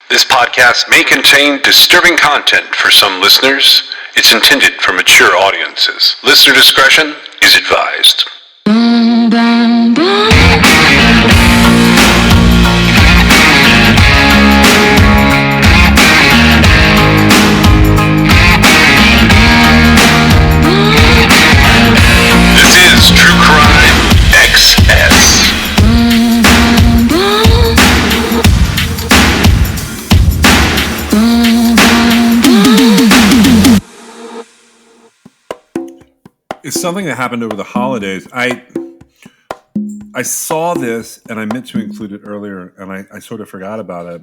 This podcast may contain disturbing content for some listeners. It's intended for mature audiences. Listener discretion is advised. This is True Crime XS. It's something that happened over the holidays. I saw this and I meant to include it earlier, and I sort of forgot about it.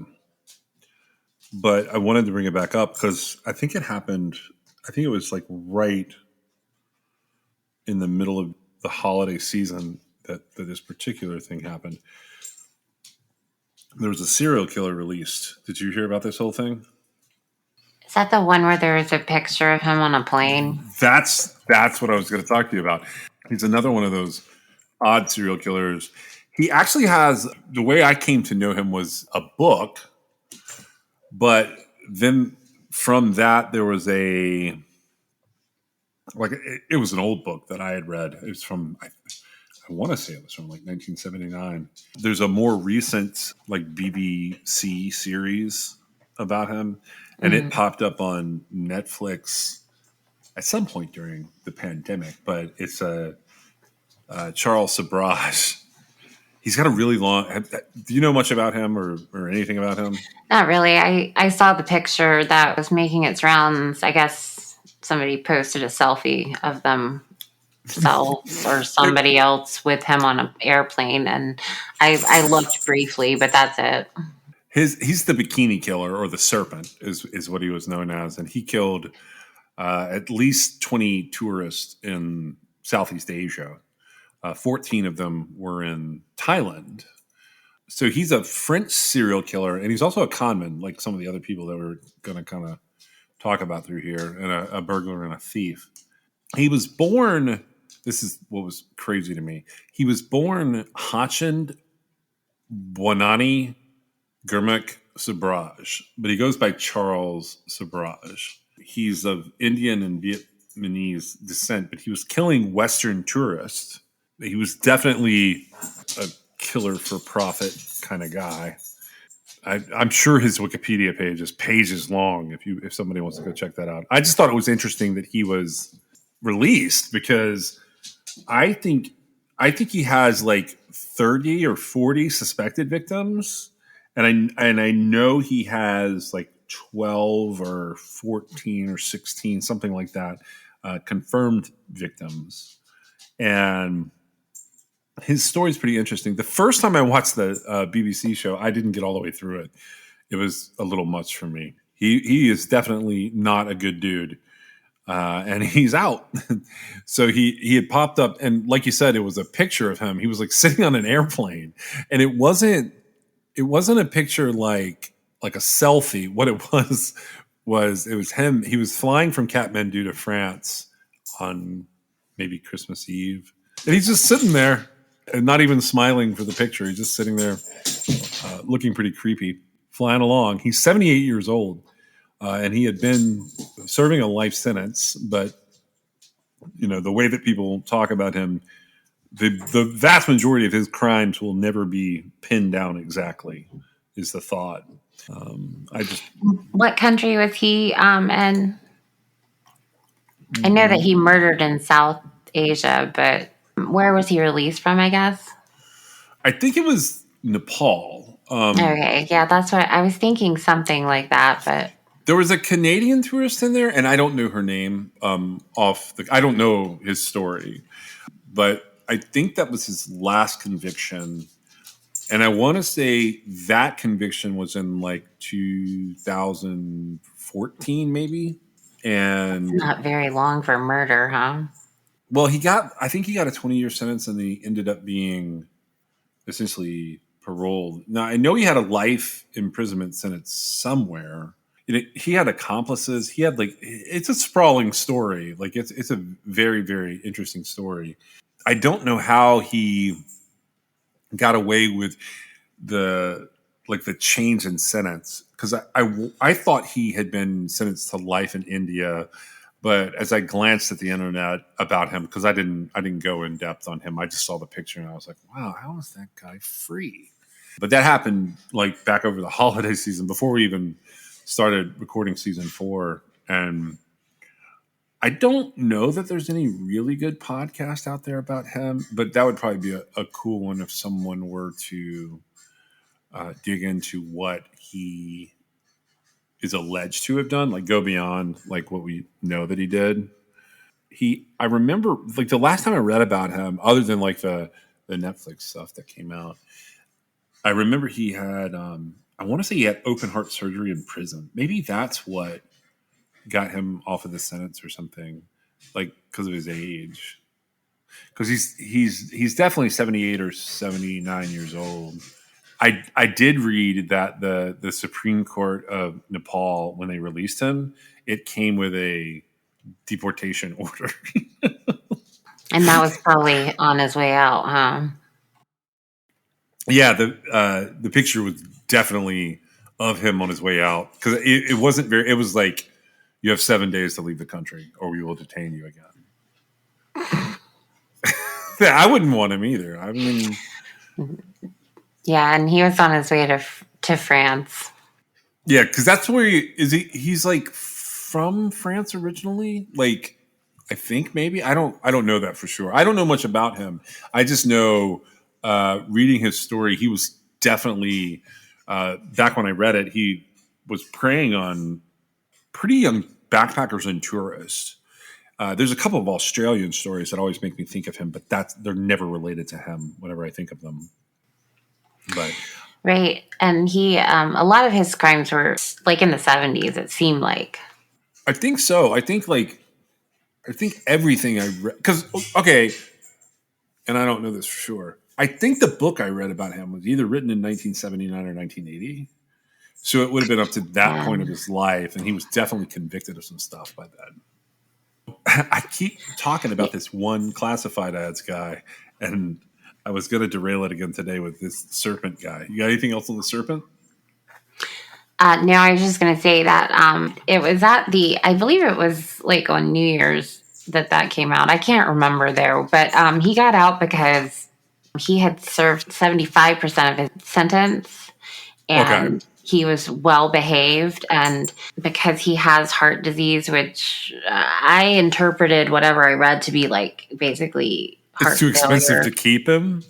But I wanted to bring it back up because I think it happened. I think it was like right in the middle of the holiday season that this particular thing happened. There was a serial killer released. Did you hear about this whole thing? Is that the one where there was a picture of him on a plane? That's what I was going to talk to you about. He's another one of those odd serial killers. He actually has, the way I came to know him was a book, but then from that there was it was an old book that I had read. It was from, I want to say it was from like 1979. There's a more recent like BBC series about him, and it popped up on Netflix at some point during the pandemic, but it's Charles Sobhraj. He's got a really long. Do you know much about him or anything about him? Not really. I saw the picture that was making its rounds. I guess somebody posted a selfie of themselves or somebody else with him on an airplane, and I looked briefly, but that's it. He's the bikini killer, or the serpent is what he was known as, and he killed at least 20 tourists in Southeast Asia. 14 of them were in Thailand. So he's a French serial killer, and he's also a conman, like some of the other people that we're going to kind of talk about through here, and a burglar and a thief. He was born, this is what was crazy to me, he was born Hachand Bwanani Gurmukh Sobhraj, but he goes by Charles Sobhraj. He's of Indian and Vietnamese descent, but he was killing Western tourists. He was definitely a killer for profit kind of guy. I'm sure his Wikipedia page is pages long if somebody wants to go check that out. I just thought it was interesting that he was released because I think he has like 30 or 40 suspected victims, and I know he has like 12 or 14 or 16, something like that, confirmed victims. And his story is pretty interesting. The first time I watched the BBC show, I didn't get all the way through it. It was a little much for me. He is definitely not a good dude, and he's out. So he had popped up, and like you said, it was a picture of him. He was like sitting on an airplane, and it wasn't a picture like a selfie. What it was him. He was flying from Kathmandu to France on maybe Christmas Eve, and he's just sitting there. And not even smiling for the picture. He's just sitting there looking pretty creepy, flying along. He's 78 years old, and he had been serving a life sentence. But, you know, the way that people talk about him, the vast majority of his crimes will never be pinned down exactly, is the thought. What country was he in? I know that he murdered in South Asia, but where was he released from, I guess? I think it was Nepal. Okay, yeah, that's what I was thinking, something like that. But there was a Canadian tourist in there, and I don't know her name. I don't know his story, but I think that was his last conviction. And I want to say that conviction was in like 2014, maybe. And it's not very long for murder, huh? Well, I think he got a 20-year sentence, and he ended up being essentially paroled. Now, I know he had a life imprisonment sentence somewhere. You know, he had accomplices. He had it's a sprawling story. Like it's a very, very interesting story. I don't know how he got away with the like the change in sentence, because I thought he had been sentenced to life in India, but as I glanced at the internet about him, because I didn't go in depth on him, I just saw the picture and I was like, wow, how is that guy free? But that happened like back over the holiday season before we even started recording season 4, and I don't know that there's any really good podcast out there about him, but that would probably be a cool one if someone were to dig into what he is alleged to have done, like go beyond like what we know that he did. I remember like the last time I read about him, other than like the Netflix stuff that came out, I remember he had, I want to say he had open heart surgery in prison. Maybe that's what got him off of the sentence or something, like because of his age. Because he's definitely 78 or 79 years old. I did read that the Supreme Court of Nepal, when they released him, it came with a deportation order. And that was probably on his way out, huh? Yeah, the picture was definitely of him on his way out, because it wasn't very. It was like, you have 7 days to leave the country, or we will detain you again. I wouldn't want him either. I mean, Yeah, and he was on his way to France. yeah, because that's where he's like from France originally. Like, I think maybe I don't know that for sure. I don't know much about him. I just know reading his story, he was definitely back when I read it, he was preying on pretty young backpackers and tourists. There's a couple of Australian stories that always make me think of him, but they're never related to him whenever I think of them. But Right. And he, a lot of his crimes were like in the 70s, it seemed like. I think so. I think everything I read, because, okay, and I don't know this for sure. I think the book I read about him was either written in 1979 or 1980. So it would have been up to that point of his life, and he was definitely convicted of some stuff by then. I keep talking about this one classified ads guy, and I was going to derail it again today with this serpent guy. You got anything else on the serpent? No, I was just going to say that it was I believe it was like on New Year's that came out. I can't remember though, but he got out because he had served 75% of his sentence, and he was well behaved, and because he has heart disease, which I interpreted whatever I read to be like basically heart It's too expensive failure. to keep him.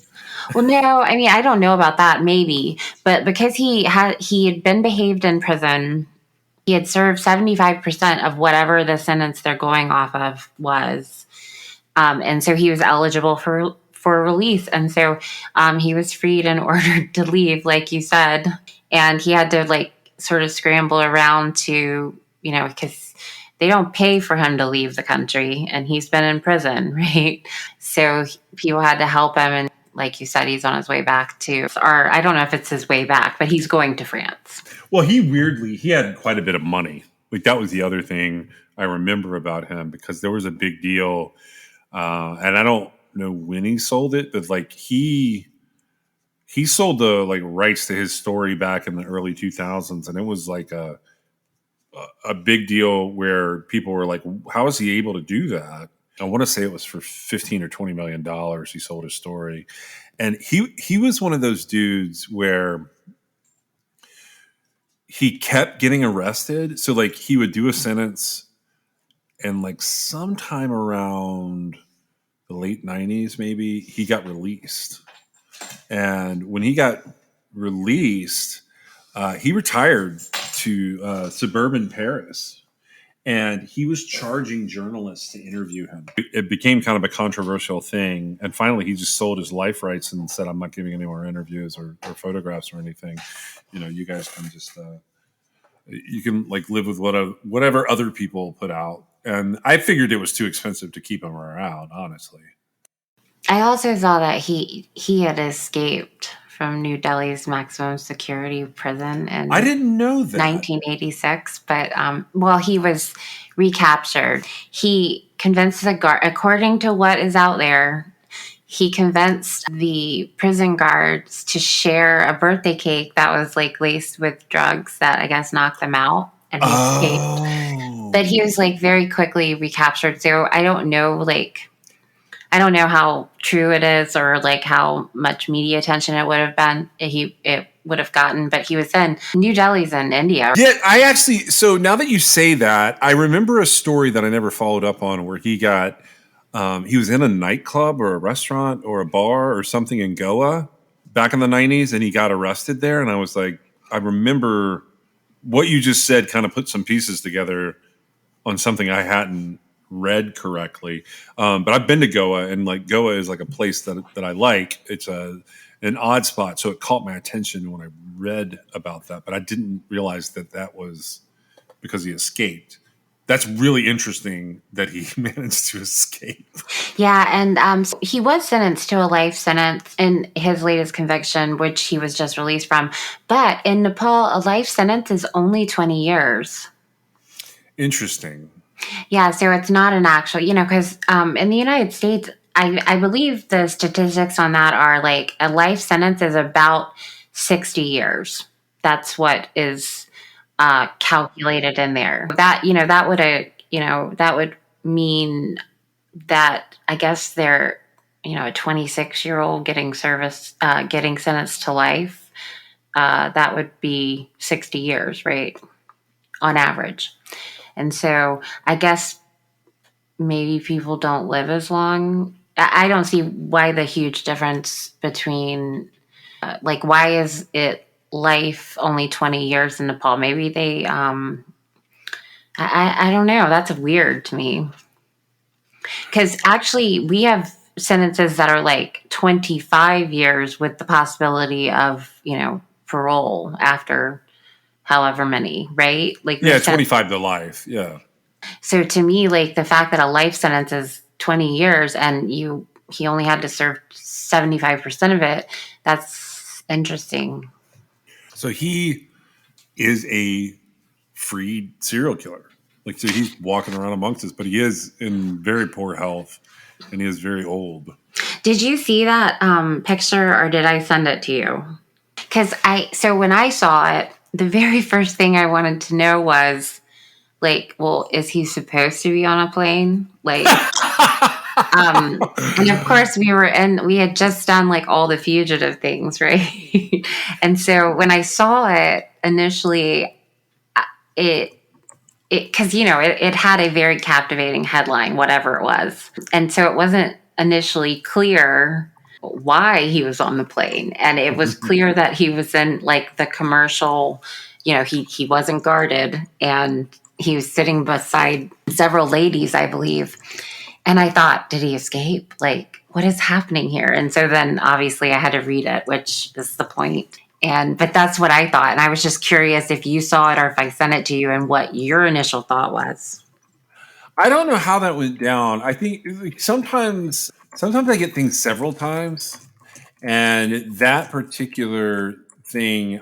Well, no, I mean, I don't know about that, maybe, but because he had been behaved in prison, he had served 75% of whatever the sentence they're going off of was, and so he was eligible for release, and so he was freed and ordered to leave, like you said, and he had to like sort of scramble around to, because they don't pay for him to leave the country, and he's been in prison, right? So people had to help him, and like you said, he's on his way back or I don't know if it's his way back, but he's going to France. Well, he had quite a bit of money. Like, that was the other thing I remember about him, because there was a big deal, and I don't know when he sold it, but like he sold the like rights to his story back in the early 2000s, and it was like a big deal where people were like, how is he able to do that? I want to say it was for $15 or $20 million. He sold his story. And he was one of those dudes where he kept getting arrested. So like he would do a sentence, and like sometime around the late 90s, maybe, he got released. And when he got released, he retired to suburban Paris. And he was charging journalists to interview him. It became kind of a controversial thing. And finally, he just sold his life rights and said, I'm not giving any more interviews or photographs or anything. You guys can just, you can like live with whatever other people put out. And I figured it was too expensive to keep him around, honestly. I also saw that he had escaped from New Delhi's maximum security prison in I didn't know that. 1986, but he was recaptured. He convinced the guard, according to what is out there, he convinced the prison guards to share a birthday cake that was like laced with drugs that I guess knocked them out, and he escaped. Oh. But he was like very quickly recaptured. So I don't know, how true it is or like how much media attention it would have been. It would have gotten, but he was in New Delhi's in India. Yeah, so now that you say that, I remember a story that I never followed up on where he was in a nightclub or a restaurant or a bar or something in Goa back in the 90s, and he got arrested there. And I was like, I remember what you just said kind of put some pieces together on something I hadn't read correctly. But I've been to Goa, and like Goa is like a place that I like. It's an odd spot, so it caught my attention when I read about that. But I didn't realize that was because he escaped. That's really interesting that he managed to escape. Yeah, and so he was sentenced to a life sentence in his latest conviction, which he was just released from. But in Nepal, a life sentence is only 20 years. Interesting. Yeah, so it's not an actual, because in the United States, I believe the statistics on that are like a life sentence is about 60 years. That's what is calculated in there. That would mean that I guess they're, a 26-year-old getting sentenced to life. That would be 60 years, right? On average. And so I guess maybe people don't live as long. I don't see why the huge difference between, why is it life only 20 years in Nepal? Maybe they, I don't know. That's weird to me. Because actually, we have sentences that are like 25 years with the possibility of, parole after however many, right? Like, yeah, 25 to life. Yeah. So to me, like the fact that a life sentence is 20 years and he only had to serve 75% of it, that's interesting. So he is a freed serial killer. Like, so he's walking around amongst us, but he is in very poor health and he is very old. Did you see that picture, or did I send it to you? Because so when I saw it, the very first thing I wanted to know was, like, well, is he supposed to be on a plane? Like, and of course we had just done like all the fugitive things, right? And so when I saw it initially, because it had a very captivating headline, whatever it was, and so it wasn't initially clear why he was on the plane, and it was clear that he was in like the commercial. He wasn't guarded, and he was sitting beside several ladies, I believe. And I thought, did he escape? Like, what is happening here? And so then obviously I had to read it, which is the point. But that's what I thought. And I was just curious if you saw it or if I sent it to you and what your initial thought was. I don't know how that went down. I think sometimes I get things several times. And that particular thing,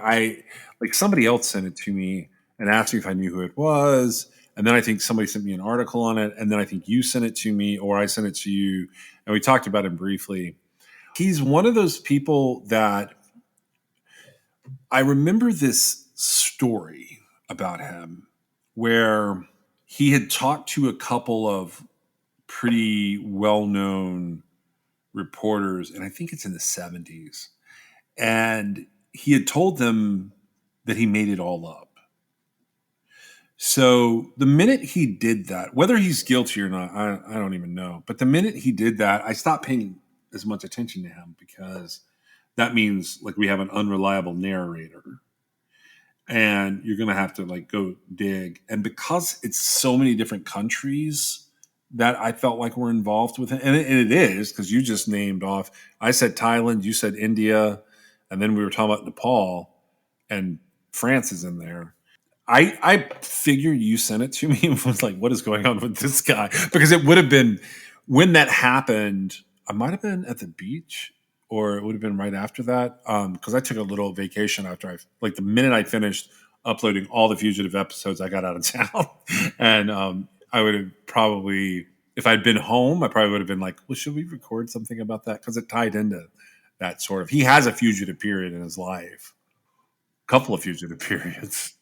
somebody else sent it to me and asked me if I knew who it was. And then I think somebody sent me an article on it. And then I think you sent it to me or I sent it to you. And we talked about him briefly. He's one of those people that I remember this story about him where he had talked to a couple of pretty well-known reporters, and I think it's in the 70s. And he had told them that he made it all up. So the minute he did that, whether he's guilty or not, I don't even know. But the minute he did that, I stopped paying as much attention to him because that means like we have an unreliable narrator. And you're going to have to like go dig. And because it's so many different countries that I felt like were involved with it, and it is because you just named off. I said Thailand, you said India, and then we were talking about Nepal, and France is in there. I figured you sent it to me and was like, what is going on with this guy? Because it would have been when that happened. I might have been at the beach, or it would have been right after that. Because I took a little vacation after the minute I finished uploading all the fugitive episodes, I got out of town, and I would have probably if I'd been home, I probably would have been like, well, should we record something about that? Because it tied into that sort of. He has a fugitive period in his life, a couple of fugitive periods.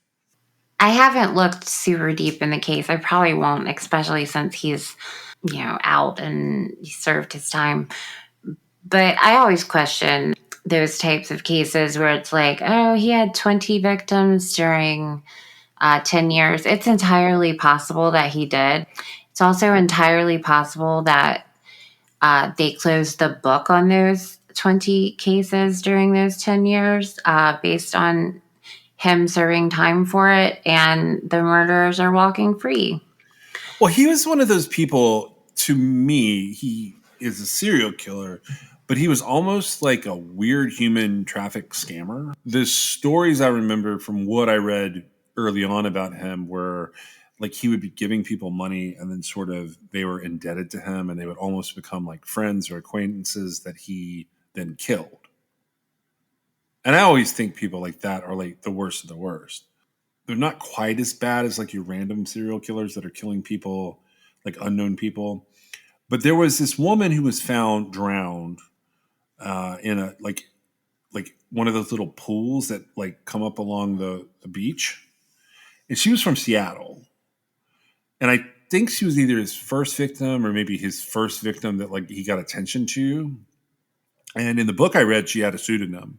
I haven't looked super deep in the case. I probably won't, especially since he's, out and he served his time. But I always question those types of cases where it's like, oh, he had 20 victims during 10 years. It's entirely possible that he did. It's also entirely possible that they closed the book on those 20 cases during those 10 years based on him serving time for it, and the murderers are walking free. Well, he was one of those people, to me, he is a serial killer, but he was almost like a weird human traffic scammer. The stories I remember from what I read early on about him were like he would be giving people money and then sort of they were indebted to him and they would almost become like friends or acquaintances that he then killed. And I always think people like that are like the worst of the worst. They're not quite as bad as like your random serial killers that are killing people, like unknown people. But there was this woman who was found drowned in a like one of those little pools that like come up along the beach. And she was from Seattle. And I think she was either his first victim or maybe his first victim that like he got attention to. And in the book I read, she had a pseudonym.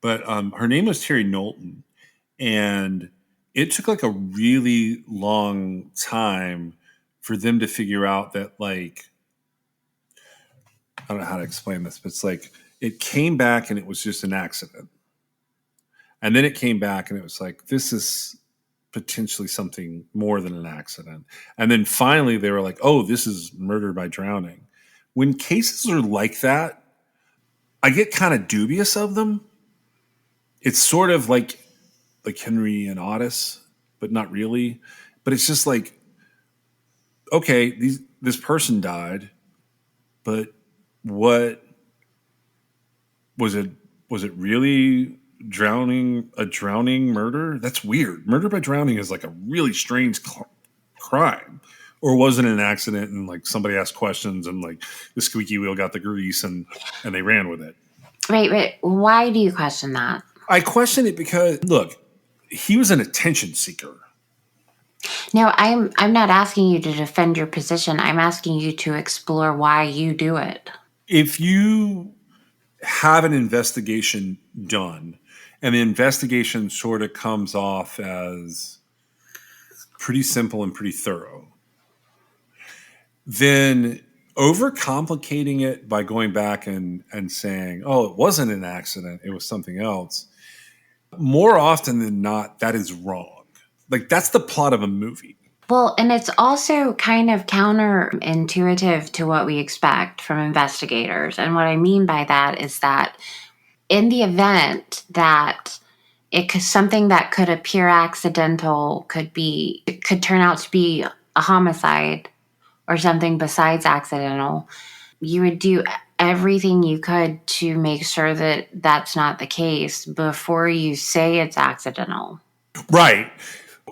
But her name was Terry Knowlton. And it took like a really long time for them to figure out that like, I don't know how to explain this, but it's like it came back and it was just an accident. And then it came back and it was like, this is potentially something more than an accident. And then finally they were like, oh, this is murder by drowning. When cases are like that, I get kind of dubious of them. It's sort of like Henry and Otis, but not really. But it's just like, okay, this person died, but what was it? Was it really a drowning murder? That's weird. Murder by drowning is like a really strange crime. Or was it an accident and like somebody asked questions and like the squeaky wheel got the grease and they ran with it? Right. Why do you question that? I question it because, look, he was an attention seeker. No, I'm not asking you to defend your position. I'm asking you to explore why you do it. If you have an investigation done and the investigation sort of comes off as pretty simple and pretty thorough, then overcomplicating it by going back and saying, oh, it wasn't an accident, it was something else, more often than not, that is wrong. Like, that's the plot of a movie. Well, and it's also kind of counterintuitive to what we expect from investigators. And what I mean by that is that in the event that something that could appear accidental could turn out to be a homicide or something besides accidental, you would do everything you could to make sure that that's not the case before you say it's accidental. Right.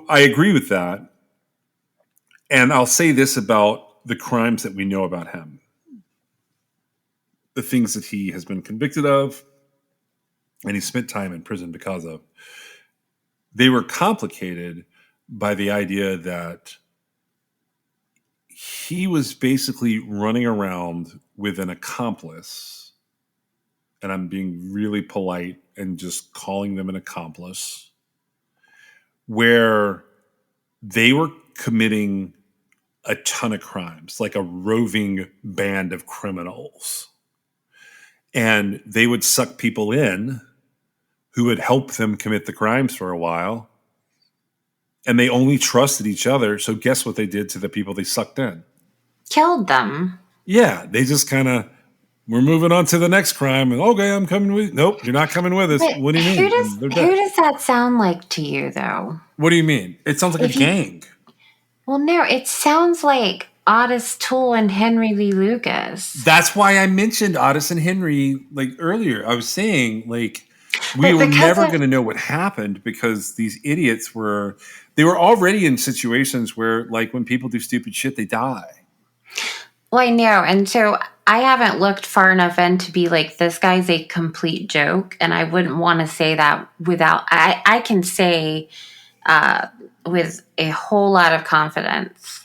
I agree with that. And I'll say this about the crimes that we know about him. The things that he has been convicted of and he spent time in prison because of. They were complicated by the idea that he was basically running around with an accomplice, and I'm being really polite and just calling them an accomplice, where they were committing a ton of crimes, like a roving band of criminals. And they would suck people in who would help them commit the crimes for a while. And they only trusted each other. So guess what they did to the people they sucked in? Killed them. Yeah, they just kind of, we're moving on to the next crime. And okay, I'm coming with you. Nope, you're not coming with us. But what do you mean? Who does that sound like to you, though? What do you mean? It sounds like a gang. Well, no, it sounds like Otis Toole and Henry Lee Lucas. That's why I mentioned Otis and Henry like earlier. I was saying like we were never going to know what happened because these idiots were already in situations where like when people do stupid shit, they die. Well, I know. And so I haven't looked far enough in to be like, this guy's a complete joke. And I wouldn't want to say that I can say uh, with a whole lot of confidence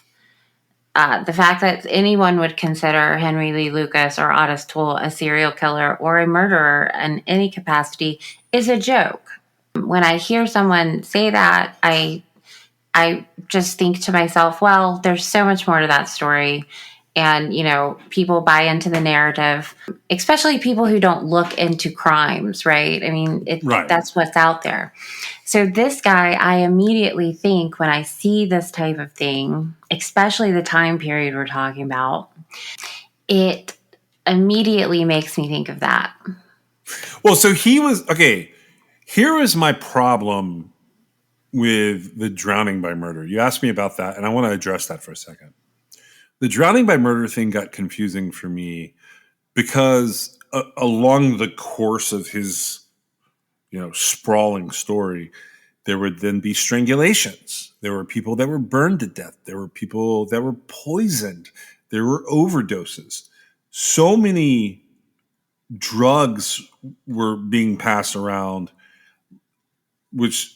the fact that anyone would consider Henry Lee Lucas or Otis Toole a serial killer or a murderer in any capacity is a joke. When I hear someone say that, I just think to myself, well, there's so much more to that story. And, people buy into the narrative, especially people who don't look into crimes, right? I mean, Right. that's what's out there. So this guy, I immediately think when I see this type of thing, especially the time period we're talking about, it immediately makes me think of that. Well, so he was okay. Here is my problem with the drowning by murder. You asked me about that, and I want to address that for a second. The drowning by murder thing got confusing for me because along the course of his, sprawling story, there would then be strangulations. There were people that were burned to death. There were people that were poisoned. There were overdoses. So many drugs were being passed around, which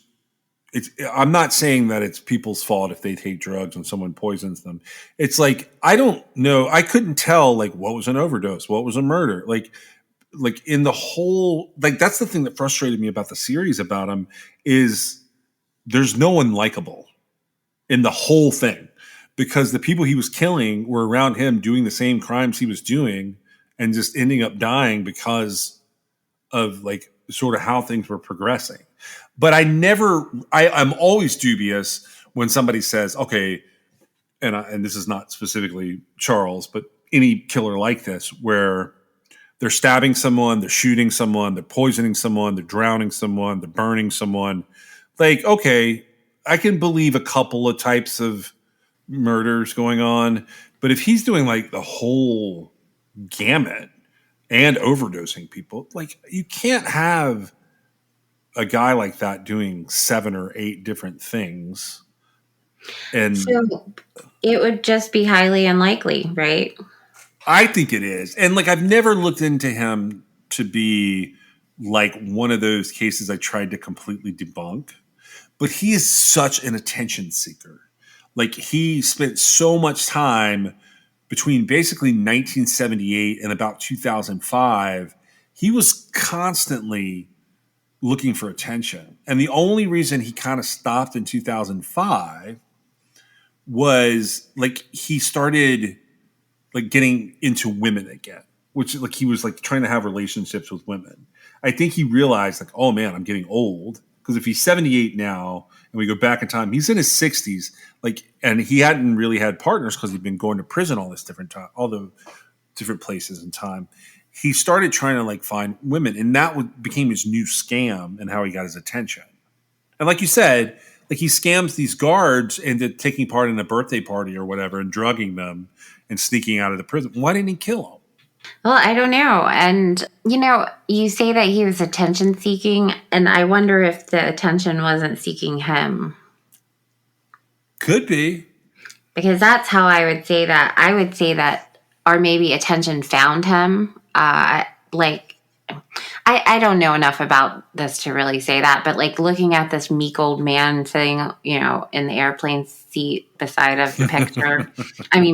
I'm not saying that it's people's fault if they take drugs and someone poisons them. It's like, I don't know. I couldn't tell like what was an overdose, what was a murder. Like in the whole, like that's the thing that frustrated me about the series about him is there's no one likable in the whole thing because the people he was killing were around him doing the same crimes he was doing and just ending up dying because of like sort of how things were progressing. But I'm always dubious when somebody says, okay, and this is not specifically Charles, but any killer like this, where they're stabbing someone, they're shooting someone, they're poisoning someone, they're drowning someone, they're burning someone. Like, okay, I can believe a couple of types of murders going on, but if he's doing like the whole gamut and overdosing people, like you can't have a guy like that doing 7 or 8 different things. And so it would just be highly unlikely, right? I think it is. And like, I've never looked into him to be like one of those cases I tried to completely debunk, but he is such an attention seeker. Like he spent so much time between basically 1978 and about 2005. He was constantly looking for attention. And the only reason he kind of stopped in 2005 was like he started like getting into women again, which like he was like trying to have relationships with women. I think he realized like, oh man, I'm getting old. Because if he's 78 now and we go back in time, he's in his 60s, like, and he hadn't really had partners because he'd been going to prison all this different time, all the different places in time. He started trying to like find women, and that became his new scam and how he got his attention. And like you said, like he scams these guards into taking part in a birthday party or whatever and drugging them and sneaking out of the prison. Why didn't he kill them? Well, I don't know. And, you say that he was attention seeking, and I wonder if the attention wasn't seeking him. Could be. Because that's how I would say that. I would say that, or maybe attention found him. I don't know enough about this to really say that, but like looking at this meek old man sitting, in the airplane seat beside of the picture,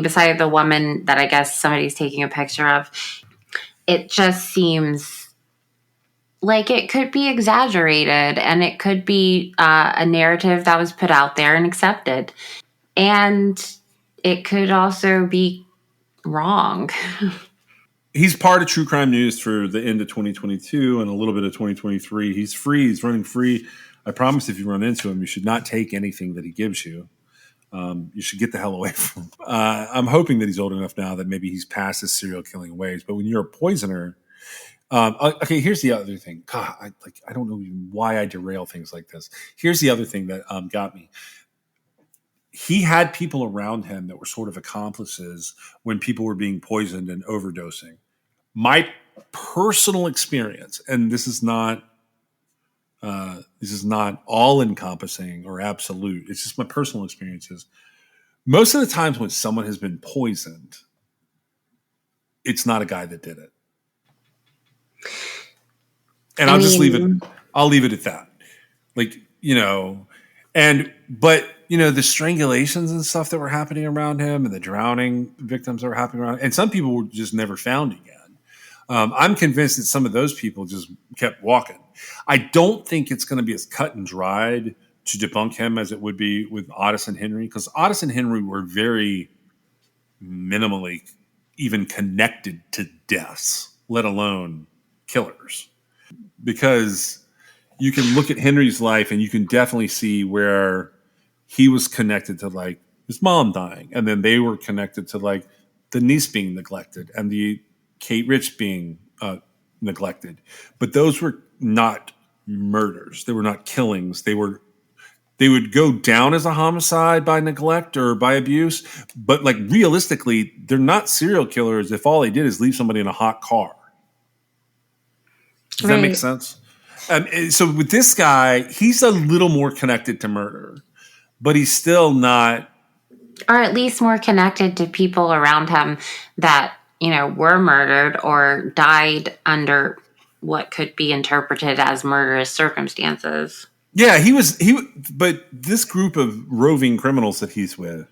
beside of the woman that I guess somebody's taking a picture of, it just seems like it could be exaggerated and it could be a narrative that was put out there and accepted. And it could also be wrong. He's part of True Crime News for the end of 2022 and a little bit of 2023. He's free. He's running free. I promise if you run into him, you should not take anything that he gives you. You should get the hell away from him. I'm hoping that he's old enough now that maybe he's past his serial killing ways. But when you're a poisoner, okay, here's the other thing. God, I don't know even why I derail things like this. Here's the other thing that got me. He had people around him that were sort of accomplices when people were being poisoned and overdosing. My personal experience, and this is not all encompassing or absolute. It's just my personal experiences. Most of the times when someone has been poisoned, it's not a guy that did it. And I'll just leave it. I'll leave it at that. Like, but the strangulations and stuff that were happening around him and the drowning victims that were happening around, and some people were just never found again. I'm convinced that some of those people just kept walking. I don't think it's going to be as cut and dried to debunk him as it would be with Otis and Henry, because Otis and Henry were very minimally even connected to deaths, let alone killers. Because you can look at Henry's life and you can definitely see where he was connected to like his mom dying, and then they were connected to like the niece being neglected and the Kate Rich being neglected. But those were not murders. They were not killings. They would go down as a homicide by neglect or by abuse, but like realistically, they're not serial killers if all they did is leave somebody in a hot car. Does that make sense? So with this guy, he's a little more connected to murder, but he's still not. Or at least more connected to people around him that, were murdered or died under what could be interpreted as murderous circumstances. Yeah, but this group of roving criminals that he's with,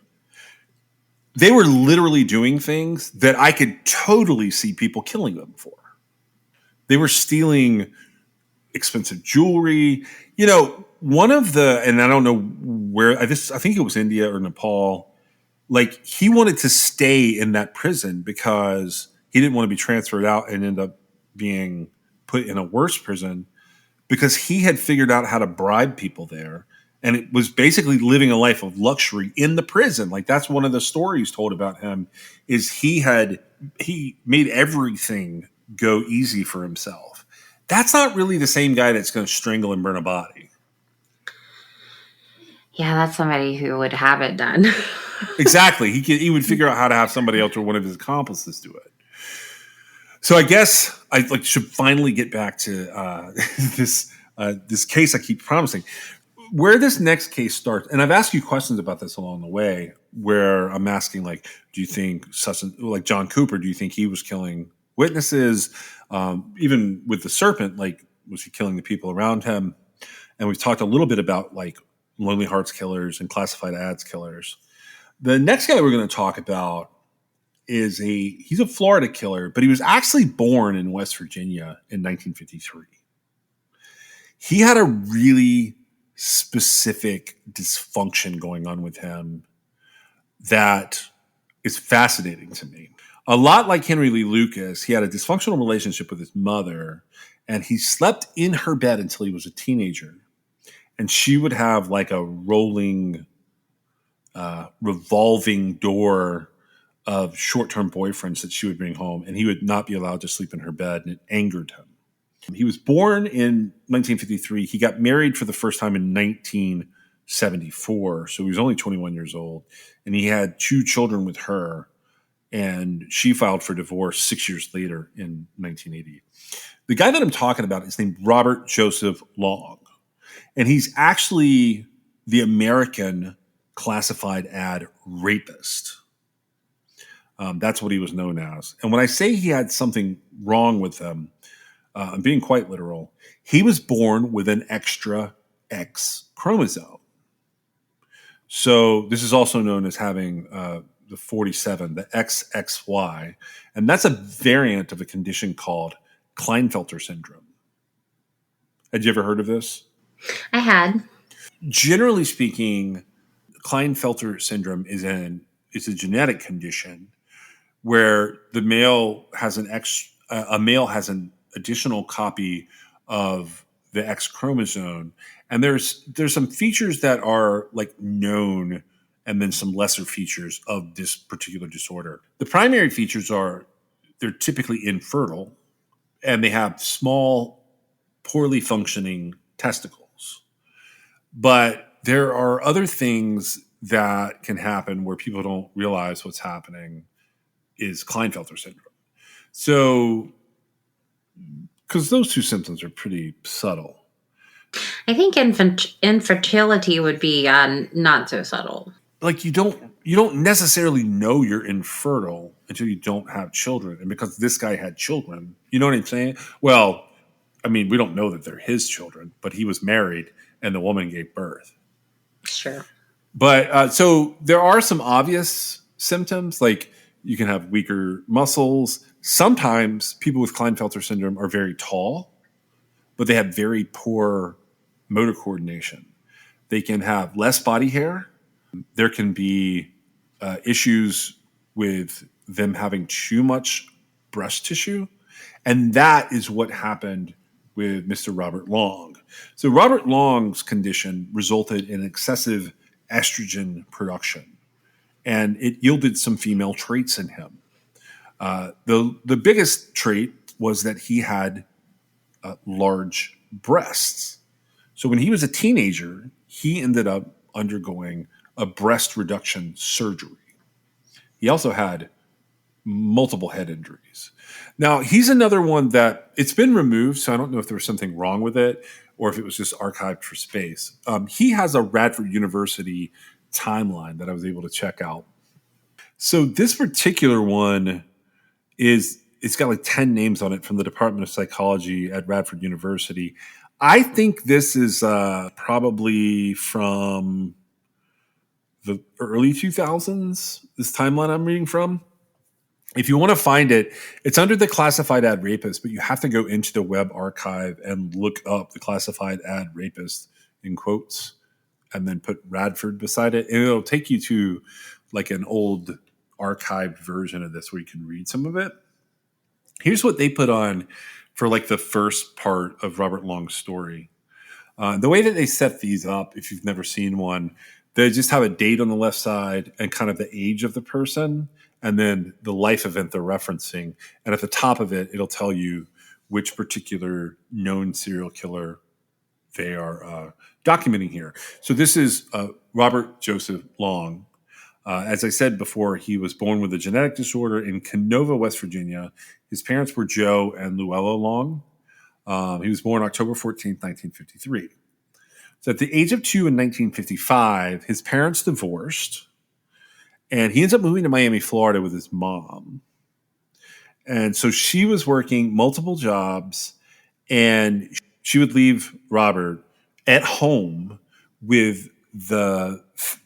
they were literally doing things that I could totally see people killing them for. They were stealing expensive jewelry. One of the, and I don't know where, I think it was India or Nepal, like he wanted to stay in that prison because he didn't want to be transferred out and end up being put in a worse prison, because he had figured out how to bribe people there. And it was basically living a life of luxury in the prison. Like that's one of the stories told about him, is he made everything go easy for himself. That's not really the same guy that's going to strangle and burn a body. Yeah, that's somebody who would have it done. Exactly. He would figure out how to have somebody else or one of his accomplices do it. So I guess I should finally get back to this case I keep promising. Where this next case starts, and I've asked you questions about this along the way, where I'm asking, like, do you think like John Cooper, do you think he was killing witnesses? Even with the serpent, like, was he killing the people around him? And we've talked a little bit about like Lonely Hearts killers and classified ads killers. The next guy we're going to talk about he's a Florida killer, but he was actually born in West Virginia in 1953. He had a really specific dysfunction going on with him that is fascinating to me. A lot like Henry Lee Lucas, he had a dysfunctional relationship with his mother, and he slept in her bed until he was a teenager. And she would have like a rolling, revolving door of short-term boyfriends that she would bring home, and he would not be allowed to sleep in her bed, and it angered him. He was born in 1953. He got married for the first time in 1974, so he was only 21 years old, and he had 2 children with her, and she filed for divorce 6 years later in 1980. The guy that I'm talking about is named Robert Joseph Long, and he's actually the American classified ad rapist. That's what he was known as. And when I say he had something wrong with him, I'm being quite literal. He was born with an extra X chromosome. So this is also known as having the 47, the XXY. And that's a variant of a condition called Klinefelter syndrome. Had you ever heard of this? I had. Generally speaking, Klinefelter syndrome is a genetic condition where the male has an additional copy of the X chromosome, and there's some features that are like known, and then some lesser features of this particular disorder. The primary features are they're typically infertile, and they have small, poorly functioning testicles. But there are other things that can happen where people don't realize what's happening is Klinefelter syndrome. So, because those 2 symptoms are pretty subtle. I think infertility would be not so subtle. Like you don't necessarily know you're infertile until you don't have children. And because this guy had children, you know what I'm saying? Well, I mean, we don't know that they're his children, but he was married and the woman gave birth. Sure. But so there are some obvious symptoms, like you can have weaker muscles. Sometimes people with Klinefelter syndrome are very tall, but they have very poor motor coordination. They can have less body hair. There can be issues with them having too much breast tissue. And that is what happened with Mr. Robert Long. So Robert Long's condition resulted in excessive estrogen production, and it yielded some female traits in him. The biggest trait was that he had large breasts. So when he was a teenager, he ended up undergoing a breast reduction surgery. He also had multiple head injuries. Now, he's another one that it's been removed, so I don't know if there was something wrong with it or if it was just archived for space. He has a Radford University timeline that I was able to check out. So this particular one it's got like 10 names on it from the Department of Psychology at Radford University. I think this is probably from the early 2000s, this timeline I'm reading from. If you want to find it, it's under the classified ad rapist, but you have to go into the web archive and look up the classified ad rapist in quotes and then put Radford beside it. And it'll take you to like an old archived version of this where you can read some of it. Here's what they put on for like the first part of Robert Long's story. The way that they set these up, if you've never seen one, they just have a date on the left side and kind of the age of the person, and then the life event they're referencing. And at the top of it, it'll tell you which particular known serial killer they are documenting here. So this is Robert Joseph Long. As I said before, he was born with a genetic disorder in Canova, West Virginia. His parents were Joe and Luella Long. He was born October 14th, 1953. So at the age of 2 in 1955, his parents divorced, and he ends up moving to Miami, Florida with his mom. And so she was working multiple jobs, and she would leave Robert at home with the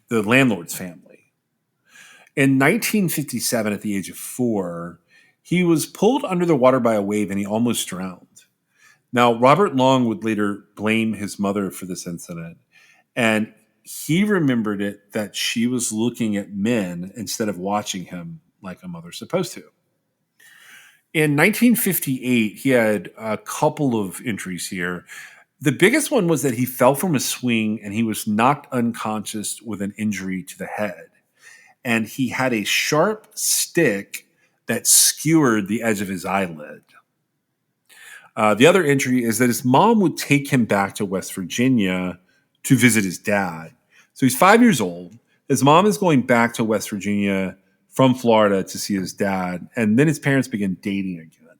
landlord's family. In 1957, at the age of 4, he was pulled under the water by a wave and he almost drowned. Now, Robert Long would later blame his mother for this incident, and he remembered it that she was looking at men instead of watching him like a mother's supposed to. In 1958, he had a couple of entries here. The biggest one was that he fell from a swing and he was knocked unconscious with an injury to the head. And he had a sharp stick that skewered the edge of his eyelid. The other entry is that his mom would take him back to West Virginia to visit his dad. So he's 5 years old. His mom is going back to West Virginia from Florida to see his dad. And then his parents begin dating again.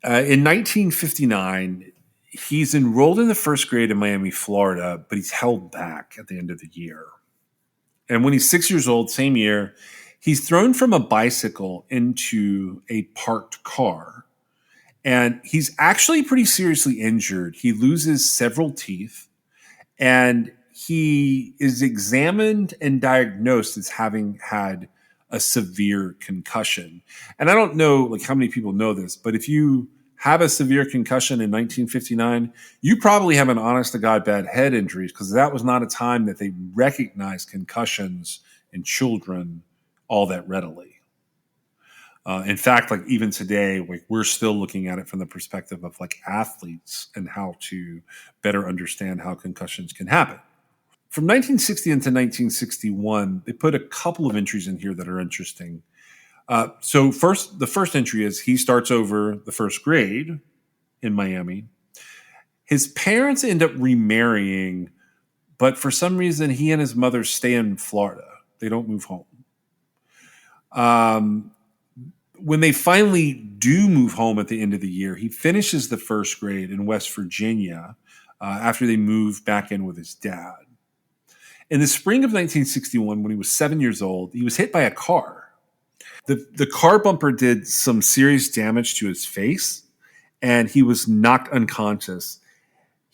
In 1959, he's enrolled in the first grade in Miami, Florida, but he's held back at the end of the year. And when he's 6 years old, same year, he's thrown from a bicycle into a parked car. And he's actually pretty seriously injured. He loses several teeth, and he is examined and diagnosed as having had a severe concussion. And I don't know like how many people know this, but if you have a severe concussion in 1959, you probably have an honest to God bad head injuries, because that was not a time that they recognized concussions in children all that readily. In fact, like even today, like we're still looking at it from the perspective of like athletes and how to better understand how concussions can happen. From 1960 into 1961, they put a couple of entries in here that are interesting. So the first entry is he starts over the first grade in Miami. His parents end up remarrying, but for some reason he and his mother stay in Florida. They don't move home. When they finally do move home at the end of the year, he finishes the first grade in West Virginia after they move back in with his dad. In the spring of 1961, when he was 7 years old, he was hit by a car. The car bumper did some serious damage to his face, and he was knocked unconscious.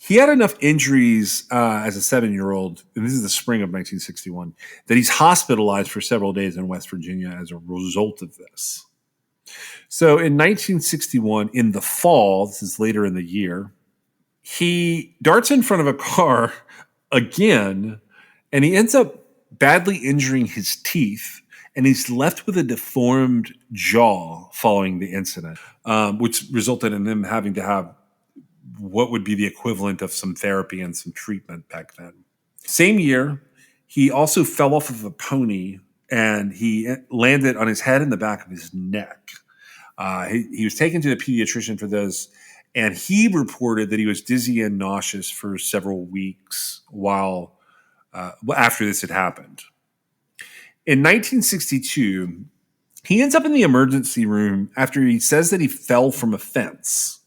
He had enough injuries as a 7-year-old, and this is the spring of 1961, that he's hospitalized for several days in West Virginia as a result of this. So in 1961, in the fall, this is later in the year, he darts in front of a car again, and he ends up badly injuring his teeth, and he's left with a deformed jaw following the incident, which resulted in him having to have what would be the equivalent of some therapy and some treatment back then. Same year, he also fell off of a pony, and he landed on his head and the back of his neck. He was taken to the pediatrician for this, and he reported that he was dizzy and nauseous for several weeks while after this had happened. In 1962, he ends up in the emergency room after he says that he fell from a fence.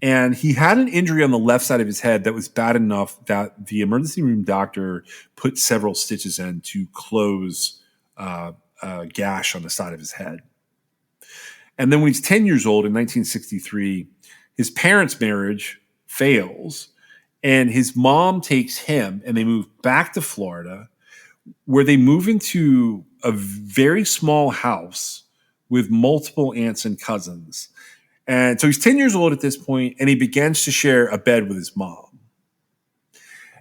And he had an injury on the left side of his head that was bad enough that the emergency room doctor put several stitches in to close a gash on the side of his head. And then when he's 10 years old in 1963, his parents' marriage fails, and his mom takes him and they move back to Florida, where they move into a very small house with multiple aunts and cousins. And so he's 10 years old at this point, and he begins to share a bed with his mom.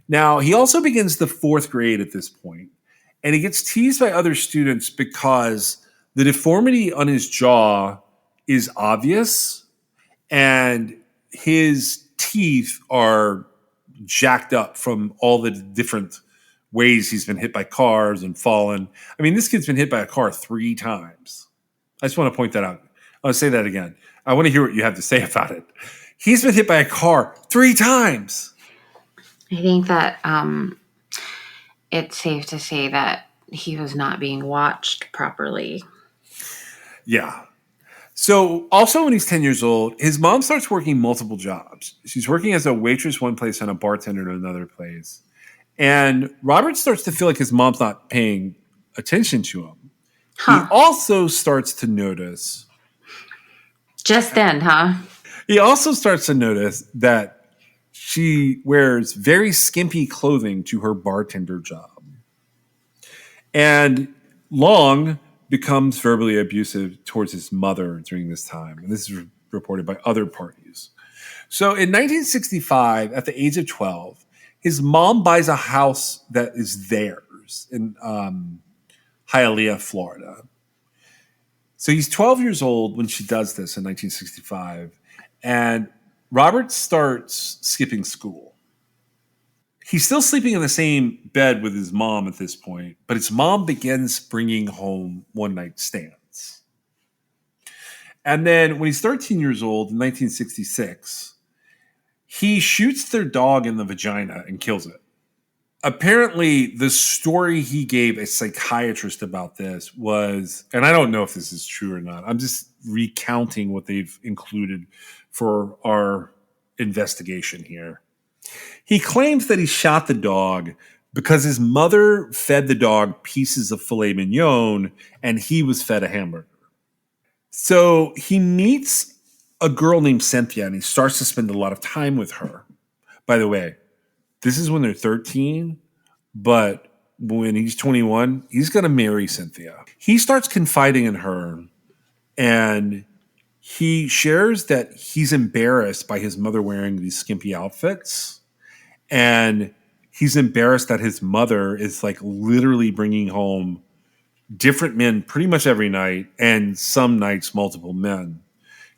Now, he also begins the 4th grade at this point, and he gets teased by other students because the deformity on his jaw is obvious, and his teeth are jacked up from all the different ways he's been hit by cars and fallen. I mean, this kid's been hit by a car 3 times. I just want to point that out. I'll say that again. I want to hear what you have to say about it. He's been hit by a car 3 times. I think that it's safe to say that he was not being watched properly. Yeah. So also when he's 10 years old, his mom starts working multiple jobs. She's working as a waitress one place and a bartender at another place. And Robert starts to feel like his mom's not paying attention to him. He also starts to notice... Just then, huh? He also starts to notice that she wears very skimpy clothing to her bartender job. And Long becomes verbally abusive towards his mother during this time. And this is reported by other parties. So in 1965, at the age of 12, his mom buys a house that is theirs in Hialeah, Florida. So he's 12 years old when she does this in 1965, and Robert starts skipping school. He's still sleeping in the same bed with his mom at this point, but his mom begins bringing home one-night stands. And then when he's 13 years old in 1966, he shoots their dog in the vagina and kills it. Apparently, the story he gave a psychiatrist about this was, and I don't know if this is true or not, I'm just recounting what they've included for our investigation here. He claims that he shot the dog because his mother fed the dog pieces of filet mignon and he was fed a hamburger. So he meets a girl named Cynthia and he starts to spend a lot of time with her. By the way, this is when they're 13, but when he's 21, he's going to marry Cynthia. He starts confiding in her, and he shares that he's embarrassed by his mother wearing these skimpy outfits, and he's embarrassed that his mother is like literally bringing home different men pretty much every night, and some nights multiple men.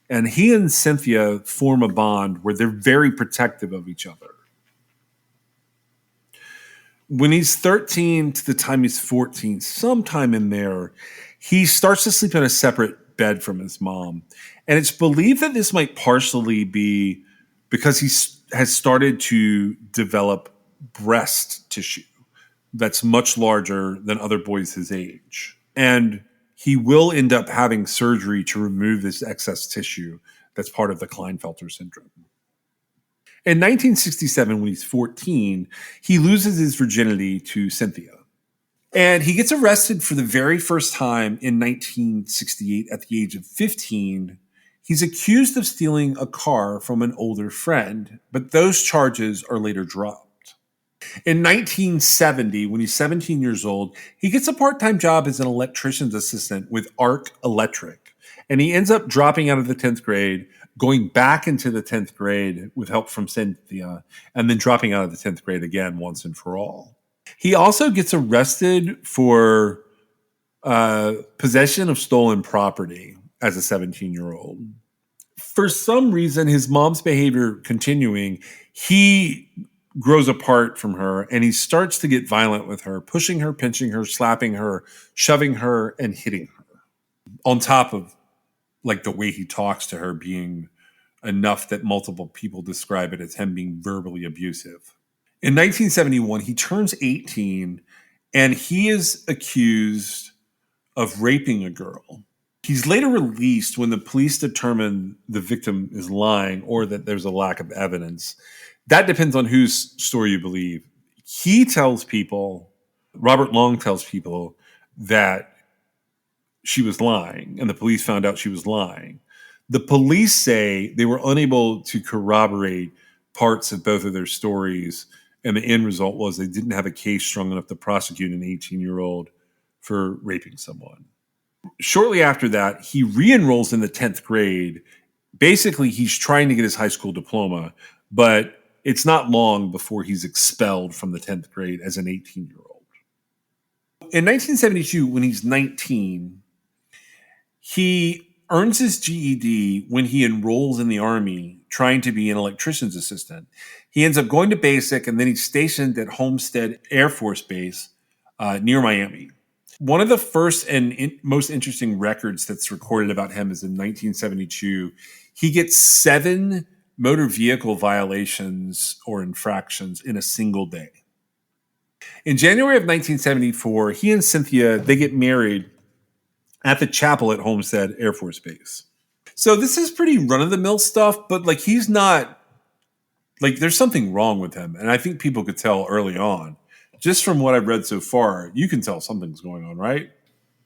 And he and Cynthia form a bond where they're very protective of each other. When he's 13 to the time he's 14, sometime in there, he starts to sleep in a separate bed from his mom. And it's believed that this might partially be because he has started to develop breast tissue that's much larger than other boys his age. And he will end up having surgery to remove this excess tissue that's part of the Klinefelter syndrome. In 1967, when he's 14, he loses his virginity to Cynthia. And he gets arrested for the very first time in 1968 at the age of 15. He's accused of stealing a car from an older friend, but those charges are later dropped. In 1970, when he's 17 years old, he gets a part-time job as an electrician's assistant with Arc Electric. And he ends up dropping out of the 10th grade, going back into the 10th grade with help from Cynthia, and then dropping out of the 10th grade again once and for all. He also gets arrested for possession of stolen property as a 17-year-old. For some reason, his mom's behavior continuing, he grows apart from her and he starts to get violent with her, pushing her, pinching her, slapping her, shoving her, and hitting her. On top of like the way he talks to her being enough that multiple people describe it as him being verbally abusive. In 1971, he turns 18 and he is accused of raping a girl. He's later released when the police determine the victim is lying or that there's a lack of evidence. That depends on whose story you believe. He tells people, Robert Long tells people that she was lying and the police found out she was lying. The police say they were unable to corroborate parts of both of their stories, and the end result was they didn't have a case strong enough to prosecute an 18-year-old for raping someone. Shortly after that, he re-enrolls in the 10th grade. Basically, he's trying to get his high school diploma, but it's not long before he's expelled from the 10th grade as an 18-year-old. In 1972, when he's 19, he earns his GED when he enrolls in the Army trying to be an electrician's assistant. He ends up going to basic and then he's stationed at Homestead Air Force Base near Miami. One of the first and most interesting records that's recorded about him is in 1972. He gets 7 motor vehicle violations or infractions in a single day. In January of 1974, he and Cynthia, they get married at the chapel at Homestead Air Force Base. So this is pretty run-of-the-mill stuff, but like he's not, like there's something wrong with him. And I think people could tell early on. Just from what I've read so far, you can tell something's going on, right?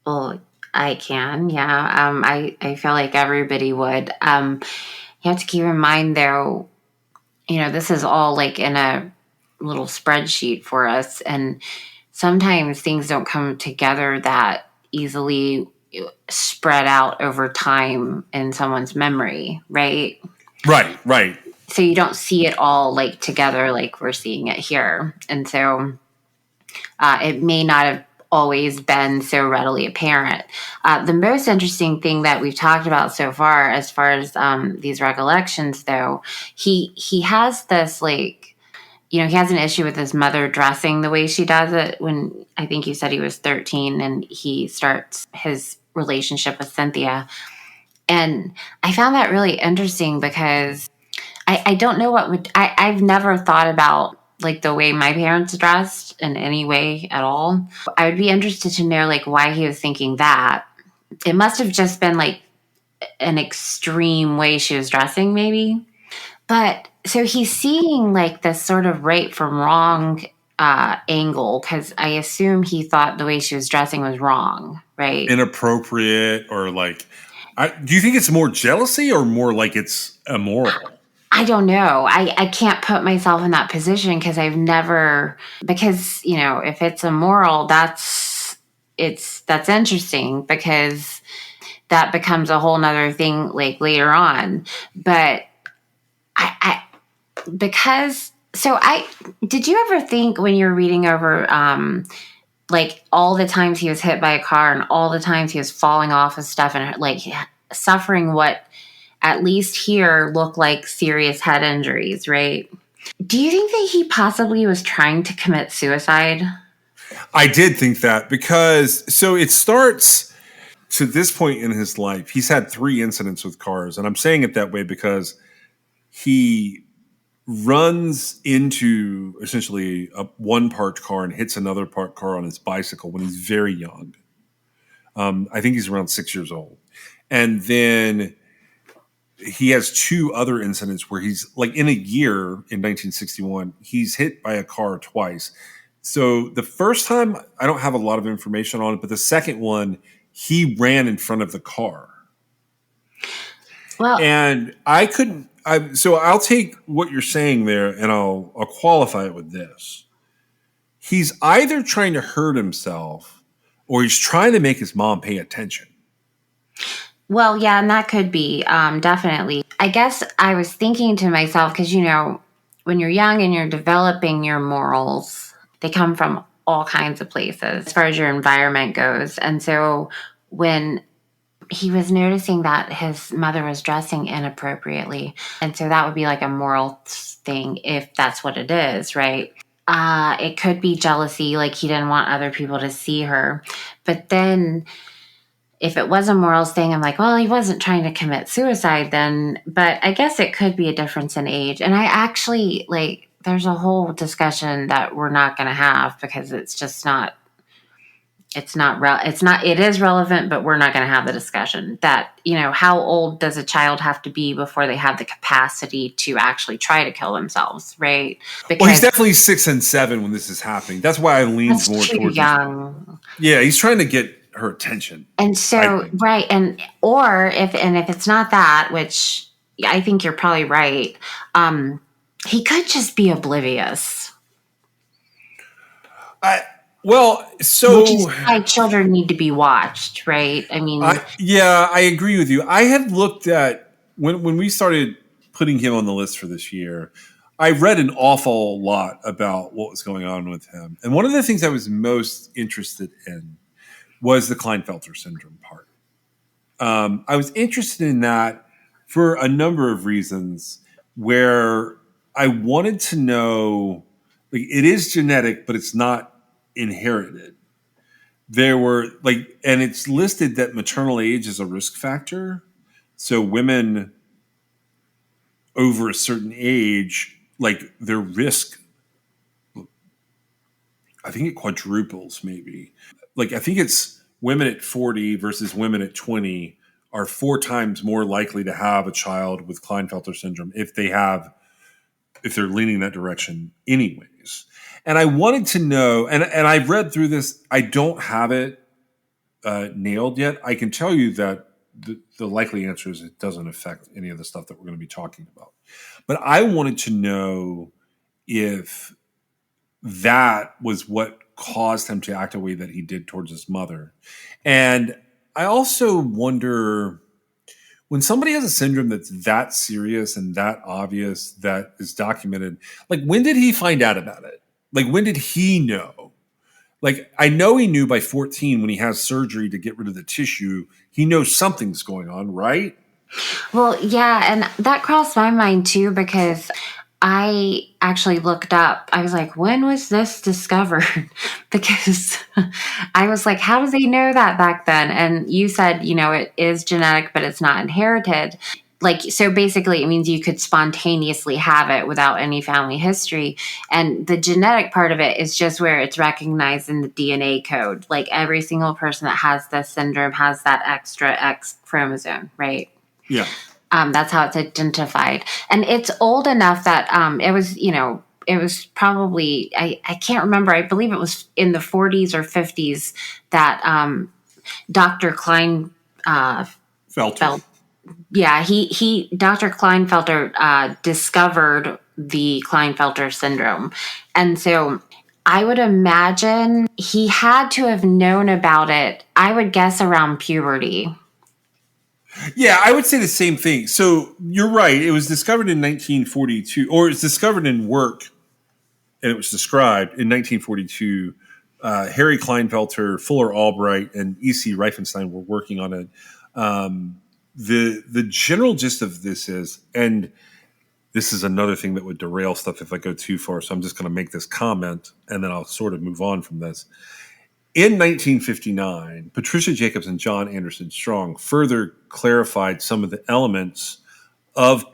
Well, I can, yeah. I feel like everybody would. You have to keep in mind, though, this is all like in a little spreadsheet for us. And sometimes things don't come together that easily spread out over time in someone's memory, right? Right. So you don't see it all like together like we're seeing it here. And so it may not have always been so readily apparent. The most interesting thing that we've talked about so far as these recollections, though, he has this he has an issue with his mother dressing the way she does it when I think you said he was 13 and he starts his relationship with Cynthia. And I found that really interesting because I don't know I've never thought about like the way my parents dressed in any way at all. I would be interested to know like why he was thinking that. It must have just been like an extreme way she was dressing maybe. But so he's seeing like this sort of right from wrong angle because I assume he thought the way she was dressing was wrong, right? Inappropriate or like, do you think it's more jealousy or more like it's immoral? I don't know. I can't put myself in that position because if it's immoral, that's interesting because that becomes a whole nother thing like later on. But did you ever think when you're reading over like all the times he was hit by a car and all the times he was falling off of stuff and like suffering what at least here look like serious head injuries, right? Do you think that he possibly was trying to commit suicide? I did think that because so it starts to this point in his life. He's had 3 incidents with cars, and I'm saying it that way because he runs into essentially a one parked car and hits another parked car on his bicycle when he's very young. I think he's around 6 years old. And then he has 2 other incidents where he's like in a year in 1961, he's hit by a car twice. So the first time, I don't have a lot of information on it, but the second one, he ran in front of the car. Well, And I couldn't. So I'll take what you're saying there, and I'll qualify it with this. He's either trying to hurt himself, or he's trying to make his mom pay attention. well, yeah, and that could be definitely. I guess I was thinking to myself, because, when you're young and you're developing your morals, they come from all kinds of places as far as your environment goes. And so when he was noticing that his mother was dressing inappropriately, and so that would be like a moral thing if that's what it is, right? It could be jealousy, like he didn't want other people to see her. But then if it was a morals thing, I'm like, well, he wasn't trying to commit suicide then. But I guess it could be a difference in age. And I actually, there's a whole discussion that we're not going to have because it's just not, it is relevant, but we're not going to have the discussion that, how old does a child have to be before they have the capacity to actually try to kill themselves, right? Well, he's definitely 6 and 7 when this is happening. That's why I lean more too towards young. Yeah, he's trying to get her attention. And so, right. Or if it's not that, which I think you're probably right. He could just be oblivious. Which is why children need to be watched, right? I mean, I agree with you. I had looked at when we started putting him on the list for this year, I read an awful lot about what was going on with him. And one of the things I was most interested in was the Klinefelter syndrome part. I was interested in that for a number of reasons where I wanted to know, it is genetic, but it's not inherited. There were and it's listed that maternal age is a risk factor. So women over a certain age, their risk, I think it quadruples maybe. I think it's women at 40 versus women at 20 are 4 times more likely to have a child with Klinefelter syndrome if they're leaning that direction anyways. And I wanted to know, and I've read through this, I don't have it nailed yet. I can tell you that the likely answer is it doesn't affect any of the stuff that we're going to be talking about. But I wanted to know if that was what caused him to act the way that he did towards his mother. And I also wonder, when somebody has a syndrome that's that serious and that obvious, that is documented, when did he find out about it? When did he know? I know he knew by 14 when he has surgery to get rid of the tissue. He knows something's going on, right? Well, yeah, and that crossed my mind too, because I actually looked up. I was like, when was this discovered? Because I was like, how do they know that back then? And you said, it is genetic, but it's not inherited. So basically it means you could spontaneously have it without any family history. And the genetic part of it is just where it's recognized in the DNA code. Every single person that has this syndrome has that extra X chromosome, right? Yeah. That's how it's identified. And it's old enough that it was probably, I can't remember, I believe it was in the 40s or 50s that Dr. Klinefelter. Dr. Klinefelter discovered the Klinefelter syndrome. And so I would imagine he had to have known about it, I would guess around puberty. Yeah, I would say the same thing. So you're right. It was discovered in 1942, or it's discovered in work, and it was described in 1942. Harry Klinefelter, Fuller Albright, and E.C. Reifenstein were working on it. The general gist of this is, and this is another thing that would derail stuff if I go too far, so I'm just going to make this comment, and then I'll sort of move on from this. In 1959, Patricia Jacobs and John Anderson Strong further clarified some of the elements of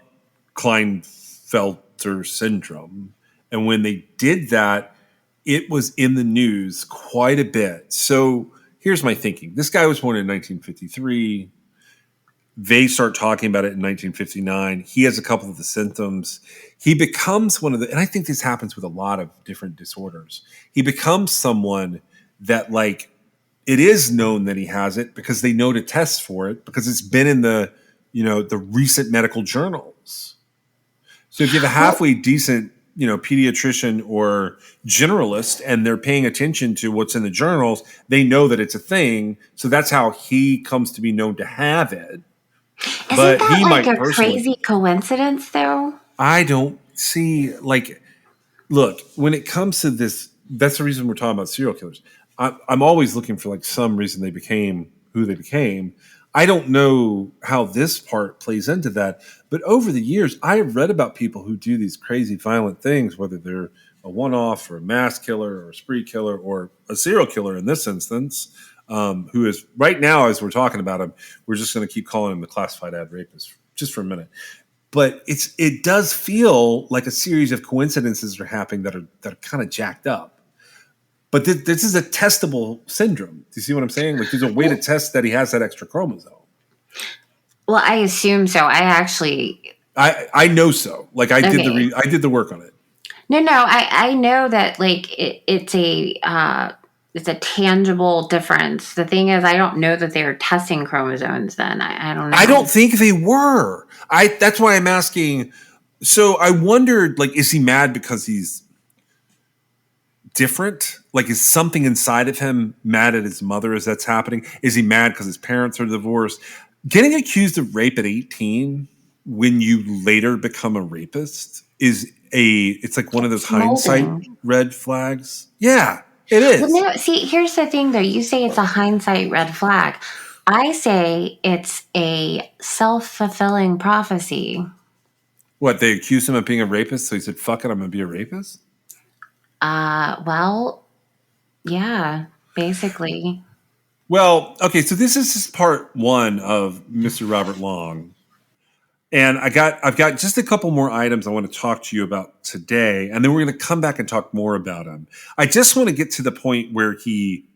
Klinefelter syndrome. And when they did that, it was in the news quite a bit. So here's my thinking. This guy was born in 1953. They start talking about it in 1959. He has a couple of the symptoms. He becomes one of the, and I think this happens with a lot of different disorders. He becomes someone that, like, it is known that he has it because they know to test for it because it's been in the, the recent medical journals. So if you have a halfway decent, pediatrician or generalist and they're paying attention to what's in the journals, they know that it's a thing. So that's how he comes to be known to have it. Isn't that like a crazy coincidence, though? I don't see, look, when it comes to this, that's the reason we're talking about serial killers. I'm always looking for, like, some reason they became who they became. I don't know how this part plays into that. But over the years, I have read about people who do these crazy violent things, whether they're a one-off or a mass killer or a spree killer or a serial killer in this instance, who is right now, as we're talking about him, we're just going to keep calling him the classified ad rapist just for a minute. But it does feel like a series of coincidences are happening that are kind of jacked up. But this is a testable syndrome. Do you see what I'm saying? Like, there's a way to test that he has that extra chromosome. Well, I assume so. I know so. Like, I did the work on it. No, I know that, like, it's a tangible difference. The thing is, I don't know that they're testing chromosomes. Then I don't know. I don't think they were. That's why I'm asking. So I wondered, like, is he mad because he's different? Like, is something inside of him mad at his mother as that's happening? Is he mad because his parents are divorced? Getting accused of rape at 18 when you later become a rapist it's like one of those hindsight red flags. Yeah, it is. Well, no, see, here's the thing, though. You say it's a hindsight red flag. I say it's a self-fulfilling prophecy. What, they accused him of being a rapist, so he said, fuck it, I'm going to be a rapist? Well, yeah, basically. Well, okay, so this is just part one of Mr. Robert Long. And I've got just a couple more items I want to talk to you about today, and then we're going to come back and talk more about him. I just want to get to the point where he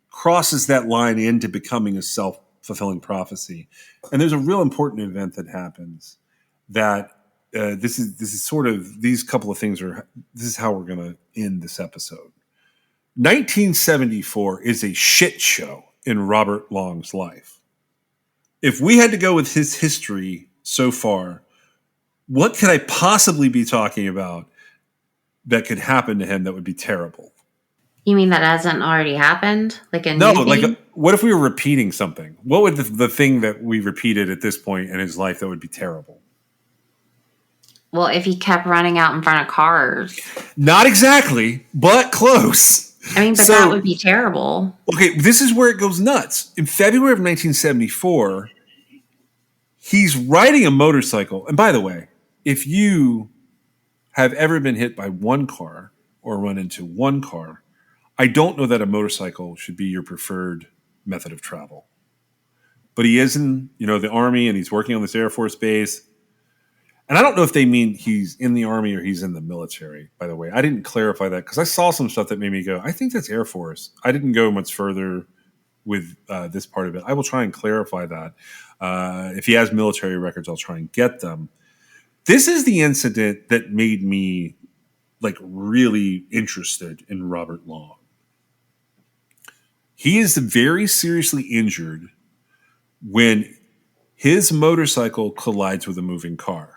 crosses that line into becoming a self-fulfilling prophecy. And there's a real important event that happens that this is sort of, these couple of things this is how we're going to end this episode. 1974 is a shit show in Robert Long's life. If we had to go with his history so far, what could I possibly be talking about that could happen to him that would be terrible? You mean that hasn't already happened? Like a no, new like thing? what if we were repeating something? What would the thing that we repeated at this point in his life that would be terrible? Well, if he kept running out in front of cars. Not exactly, but close. I mean, but that would be terrible. Okay, this is where it goes nuts. In February of 1974, he's riding a motorcycle. And by the way, if you have ever been hit by one car or run into one car, I don't know that a motorcycle should be your preferred method of travel. But he is in, the Army, and he's working on this Air Force base. And I don't know if they mean he's in the Army or he's in the military, by the way. I didn't clarify that because I saw some stuff that made me go, I think that's Air Force. I didn't go much further with this part of it. I will try and clarify that. If he has military records, I'll try and get them. This is the incident that made me really interested in Robert Long. He is very seriously injured when his motorcycle collides with a moving car.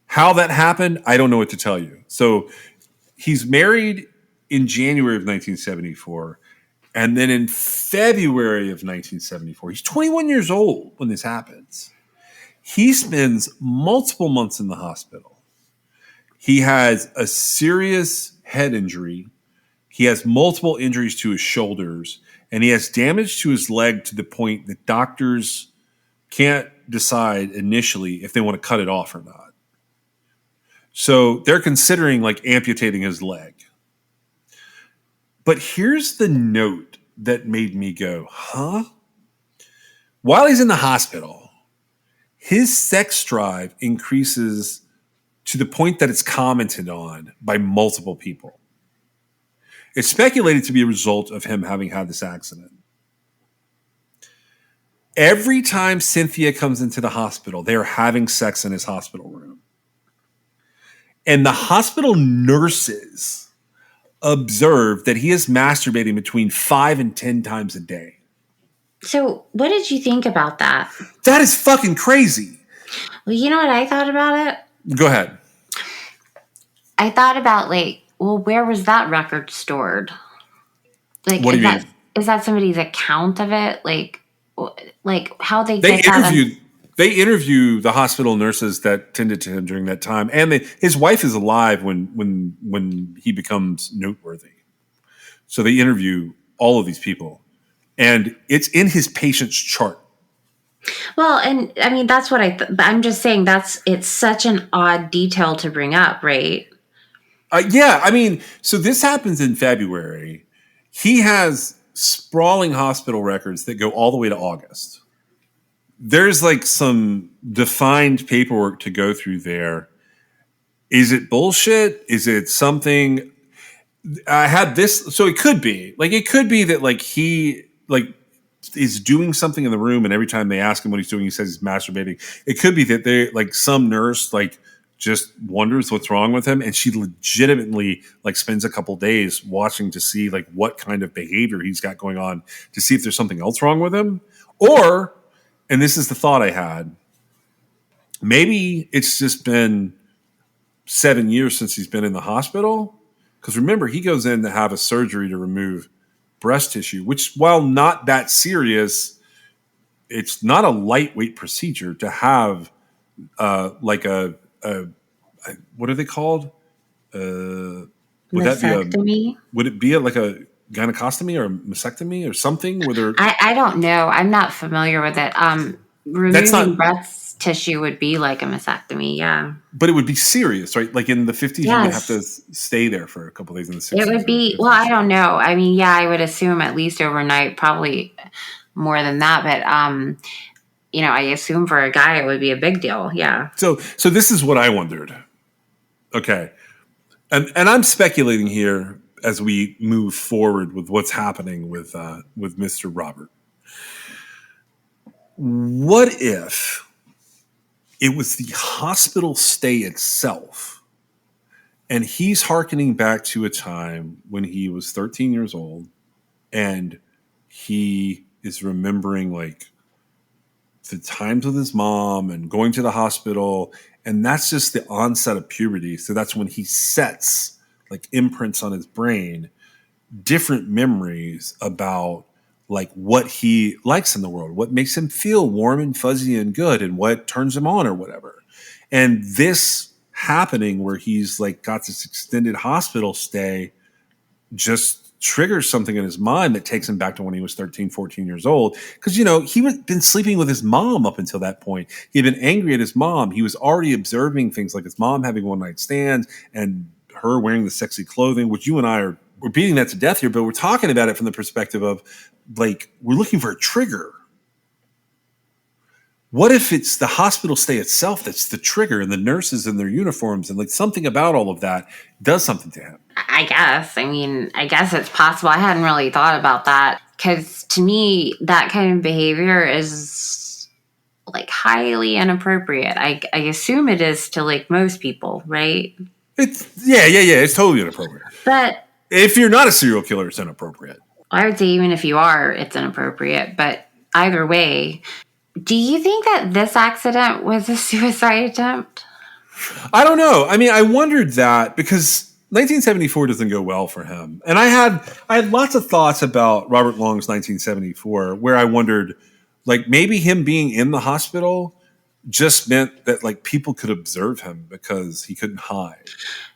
How that happened, I don't know what to tell you. So he's married in January of 1974. And then in February of 1974, he's 21 years old when this happens. He spends multiple months in the hospital. He has a serious head injury. He has multiple injuries to his shoulders. And he has damage to his leg to the point that doctors can't decide initially if they want to cut it off or not. So they're considering amputating his leg. But here's the note that made me go, huh? While he's in the hospital, his sex drive increases to the point that it's commented on by multiple people. It's speculated to be a result of him having had this accident. Every time Cynthia comes into the hospital, they are having sex in his hospital room. And the hospital nurses observe that he is masturbating between 5 and 10 times a day. So, what did you think about that? That is fucking crazy. Well, you know what I thought about it? Go ahead. I thought about, like, well, where was that record stored? Like, What do you mean? Is that somebody's account of it? Like how they They get that? They interview the hospital nurses that tended to him during that time, and his wife is alive when he becomes noteworthy. So they interview all of these people, and it's in his patient's chart. Well, and I mean that's what I'm just saying it's such an odd detail to bring up, right? Yeah, I mean, so this happens in February. He has sprawling hospital records that go all the way to August. There's like some defined paperwork to go through there. Is it bullshit? Is it something? I had this, so it could be that like he like is doing something in the room, and every time they ask him what he's doing, he says he's masturbating. It could be that they like some nurse like just wonders what's wrong with him, and she legitimately like spends a couple days watching to see like what kind of behavior he's got going on to see if there's something else wrong with him. Or, and this is the thought I had, maybe it's just been 7 years since he's been in the hospital. Because remember, he goes in to have a surgery to remove breast tissue, which, while not that serious, it's not a lightweight procedure to have like a what are they called? Mastectomy? Would it be like a gynecostomy or a mastectomy or something? Where I don't know. I'm not familiar with it. Removing breast tissue would be like a mastectomy, yeah. But it would be serious, right? Like in the 50s, Yes. you would have to stay there for a couple of days. In the 60s, It would be, well, I don't know. I mean, yeah, I would assume at least overnight, probably more than that. But, I assume for a guy, it would be a big deal. Yeah. So this is what I wondered. Okay. And I'm speculating here as we move forward with what's happening with Mr. Robert. What if it was the hospital stay itself, and he's hearkening back to a time when he was 13 years old, and he is remembering like the times with his mom and going to the hospital, and that's just the onset of puberty. So that's when he sets like imprints on his brain, different memories about like what he likes in the world, what makes him feel warm and fuzzy and good, and what turns him on or whatever. And this happening where he's like got this extended hospital stay just triggers something in his mind that takes him back to when he was 13, 14 years old. Because, he had been sleeping with his mom up until that point. He had been angry at his mom. He was already observing things like his mom having one-night stands and her wearing the sexy clothing, which you and I we're beating that to death here, but we're talking about it from the perspective of like, we're looking for a trigger. What if it's the hospital stay itself that's the trigger, and the nurses in their uniforms and like something about all of that does something to him? I guess. I mean, I guess it's possible. I hadn't really thought about that because to me, that kind of behavior is like highly inappropriate. I assume it is to like most people, right? It's it's totally inappropriate. But if you're not a serial killer, it's inappropriate. I would say even if you are, it's inappropriate. But either way, do you think that this accident was a suicide attempt? I don't know. I mean, I wondered that because 1974 doesn't go well for him. And I had lots of thoughts about Robert Long's 1974 where I wondered, like, maybe him being in the hospital just meant that like people could observe him because he couldn't hide.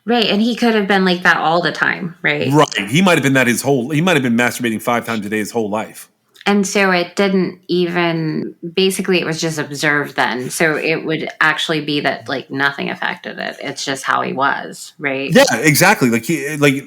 Right. And he could have been like that all the time, right? Right. He might have been that he might have been masturbating 5 times a day his whole life. And so it didn't even, basically it was just observed then. So it would actually be that like nothing affected it. It's just how he was, right? Yeah, exactly. Like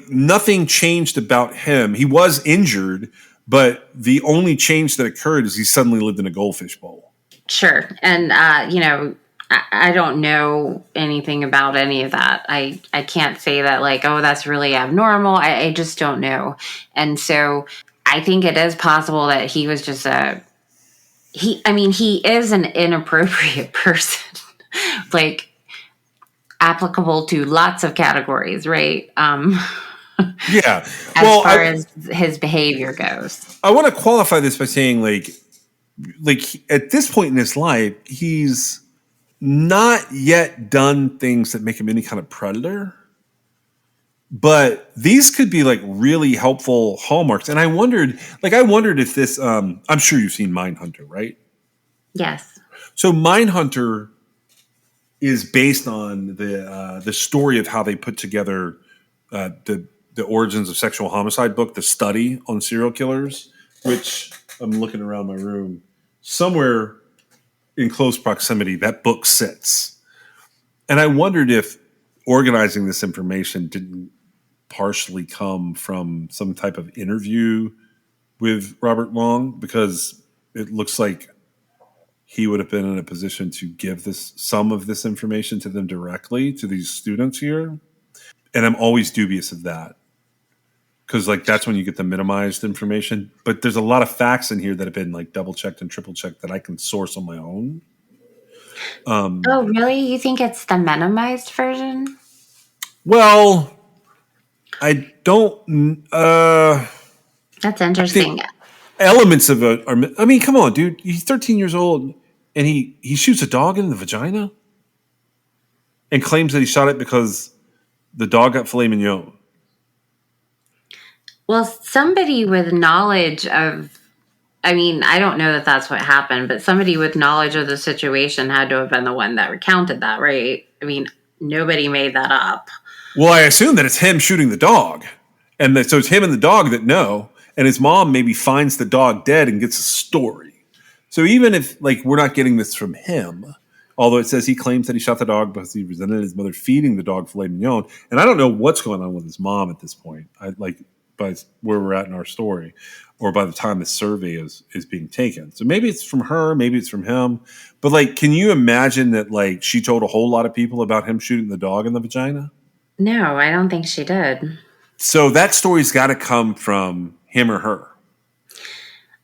nothing changed about him. He was injured, but the only change that occurred is he suddenly lived in a goldfish bowl. Sure. And, I don't know anything about any of that. I can't say that like, oh, that's really abnormal. I just don't know. And so I think it is possible that he was just he is an inappropriate person, like applicable to lots of categories, right? Yeah. As Well, far as his behavior goes. I want to qualify this by saying, like at this point in his life, he's not yet done things that make him any kind of predator. But these could be like really helpful hallmarks. And I wondered if this. I'm sure you've seen Mindhunter, right? Yes. So Mindhunter is based on the story of how they put together the origins of sexual homicide book, the study on serial killers, which I'm looking around my room. Somewhere in close proximity, that book sits. And I wondered if organizing this information didn't partially come from some type of interview with Robert Long, because it looks like he would have been in a position to give some of this information to them directly, to these students here. And I'm always dubious of that, because like that's when you get the minimized information. But there's a lot of facts in here that have been like double checked and triple checked that I can source on my own. Oh, really? You think it's the minimized version? Well, I don't. That's interesting. Elements of it are. I mean, come on, dude. He's 13 years old, and he shoots a dog in the vagina, and claims that he shot it because the dog got filet mignon. Well, somebody with knowledge of, I mean, I don't know that that's what happened, but somebody with knowledge of the situation had to have been the one that recounted that, right? I mean, nobody made that up. Well, I assume that it's him shooting the dog, and so it's him and the dog that know, and his mom maybe finds the dog dead and gets a story. So even if like we're not getting this from him, although it says he claims that he shot the dog because he resented his mother feeding the dog filet mignon, and I don't know what's going on with his mom at this point. By where we're at in our story, or by the time the survey is being taken. So maybe it's from her, maybe it's from him. But like, can you imagine that like she told a whole lot of people about him shooting the dog in the vagina? No, I don't think she did. So that story's got to come from him or her.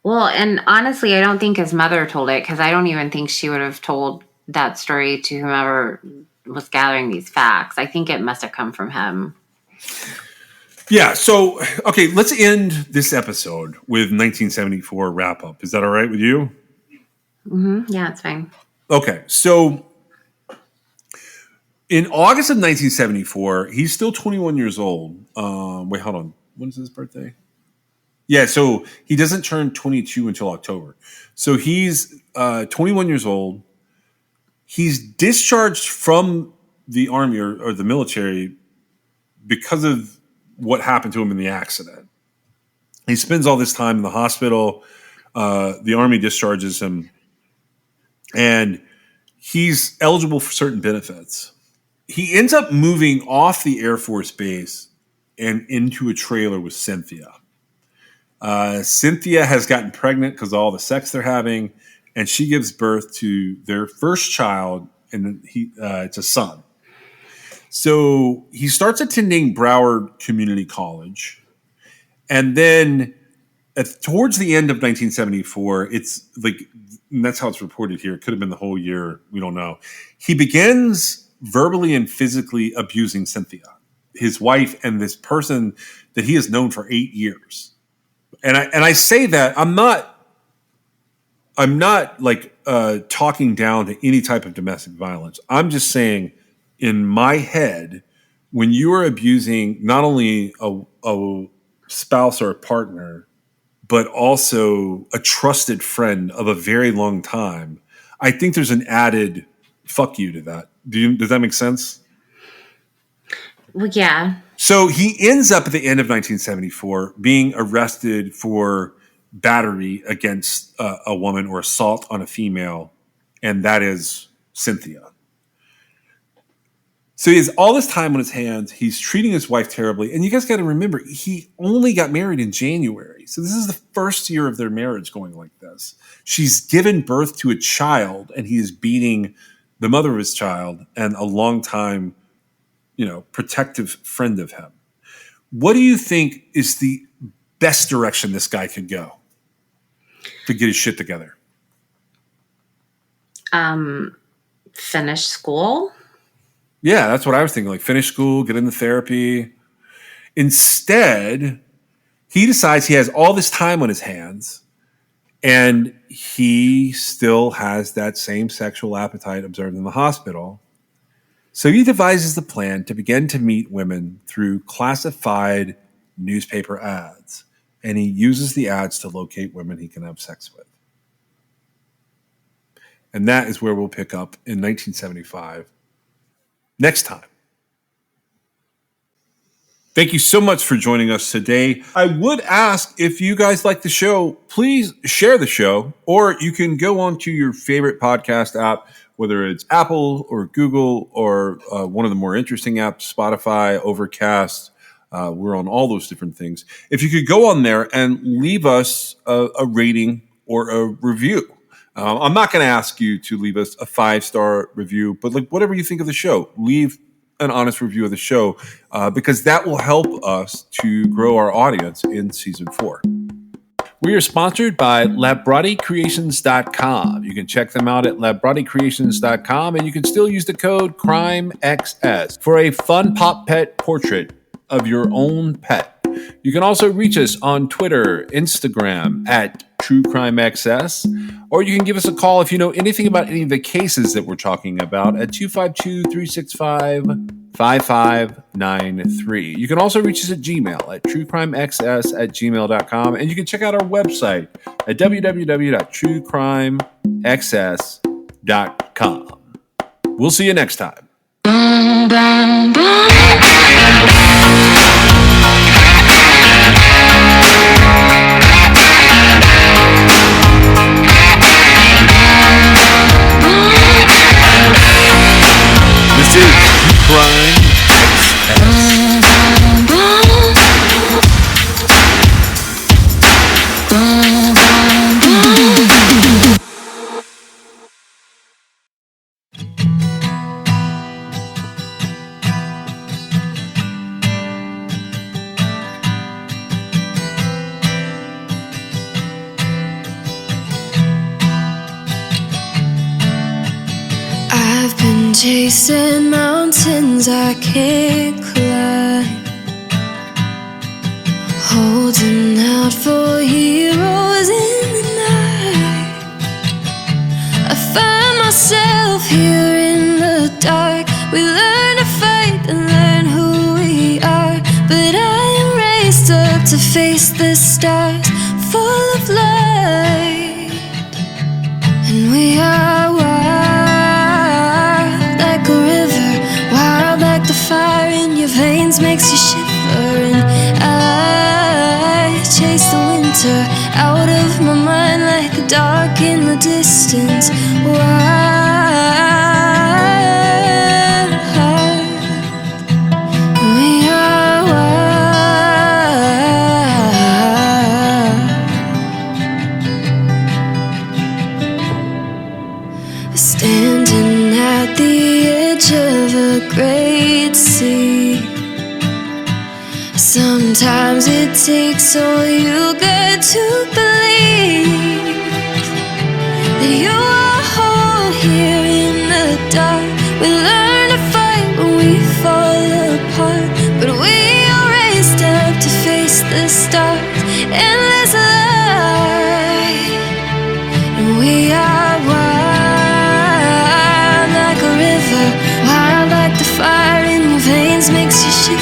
Well, and honestly, I don't think his mother told it, because I don't even think she would have told that story to whomever was gathering these facts. I think it must have come from him. Yeah. So, okay, let's end this episode with 1974 wrap up. Is that all right with you? Mm-hmm. Yeah, it's fine. Okay. So, in August of 1974, he's still 21 years old. Wait, hold on. When's his birthday? Yeah, so he doesn't turn 22 until October. So he's 21 years old. He's discharged from the army or the military because of what happened to him in the accident. He spends all this time in the hospital. The army discharges him, and he's eligible for certain benefits. He ends up moving off the Air Force base and into a trailer with Cynthia. Cynthia has gotten pregnant because of all the sex they're having, and she gives birth to their first child, and it's a son. So he starts attending Broward Community College, and then towards the end of 1974, it's like, and that's how it's reported here. It could have been the whole year. We don't know. He begins verbally and physically abusing Cynthia, his wife, and this person that he has known for 8 years. And I say that I'm not like talking down to any type of domestic violence. I'm just saying, in my head, when you are abusing not only a spouse or a partner, but also a trusted friend of a very long time, I think there's an added fuck you to that. Does that make sense? Well, yeah. So he ends up at the end of 1974 being arrested for battery against a woman or assault on a female, and that is Cynthia. So he has all this time on his hands. He's treating his wife terribly. And you guys got to remember, he only got married in January. So this is the first year of their marriage going like this. She's given birth to a child, and he is beating the mother of his child and a longtime, protective friend of him. What do you think is the best direction this guy could go to get his shit together? Finish school. Yeah, that's what I was thinking. Like finish school, get into therapy. Instead, he decides he has all this time on his hands and he still has that same sexual appetite observed in the hospital. So he devises the plan to begin to meet women through classified newspaper ads. And he uses the ads to locate women he can have sex with. And that is where we'll pick up in 1975 next time. Thank you so much for joining us today. I would ask if you guys like the show, please share the show, or you can go onto your favorite podcast app, whether it's Apple or Google or one of the more interesting apps, Spotify, Overcast. We're on all those different things. If you could go on there and leave us a rating or a review. I'm not going to ask you to leave us a 5-star review, but like whatever you think of the show, leave an honest review of the show because that will help us to grow our audience in season 4. We are sponsored by LabbratiCreations.com. You can check them out at LabbratiCreations.com, and you can still use the code CRIMEXS for a fun pop pet portrait of your own pet. You can also reach us on Twitter, Instagram at TrueCrimeXS, or you can give us a call if you know anything about any of the cases that we're talking about at 252-365-5593. You can also reach us at Gmail at truecrimexs@gmail.com, and you can check out our website at www.truecrimexs.com. We'll see you next time. This is Crime I've been chasing mountains I can't climb, holding out for heroes in the night. I find myself here in the dark. We learn to fight and learn who we are, but I am raised up to face the stars, full of light. And we are wild like a river, wild like the fire in your veins makes you shiver. And I chase the winter out of my mind like the dark in the distance. Wild heart, we are wild. Standing at the edge of a great sea, sometimes it takes all you got to believe that you are whole here in the dark. We learn to fight when we fall apart, but we are raised up to face the stars. Endless light, and we are wild like a river, wild like the fire in your veins makes you shiver.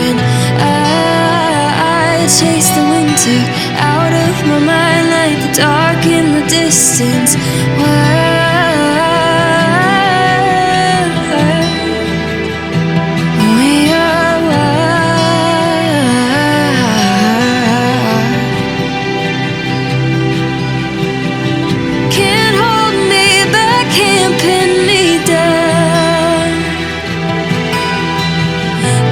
And I chase the winter out of my mind like the dark in the distance. Wild, we are wild. Can't hold me back, can't pin me down,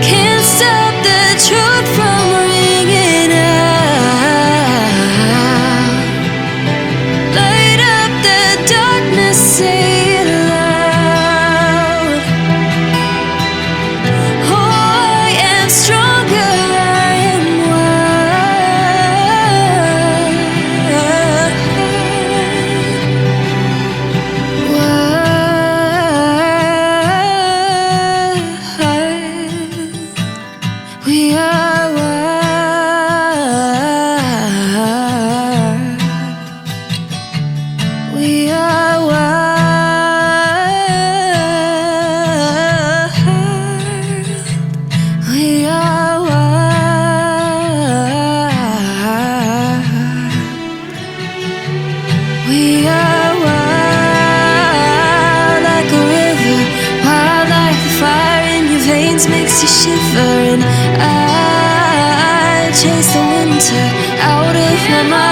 can't stop the truth from ringing out. Light up the dark winter out of my mind.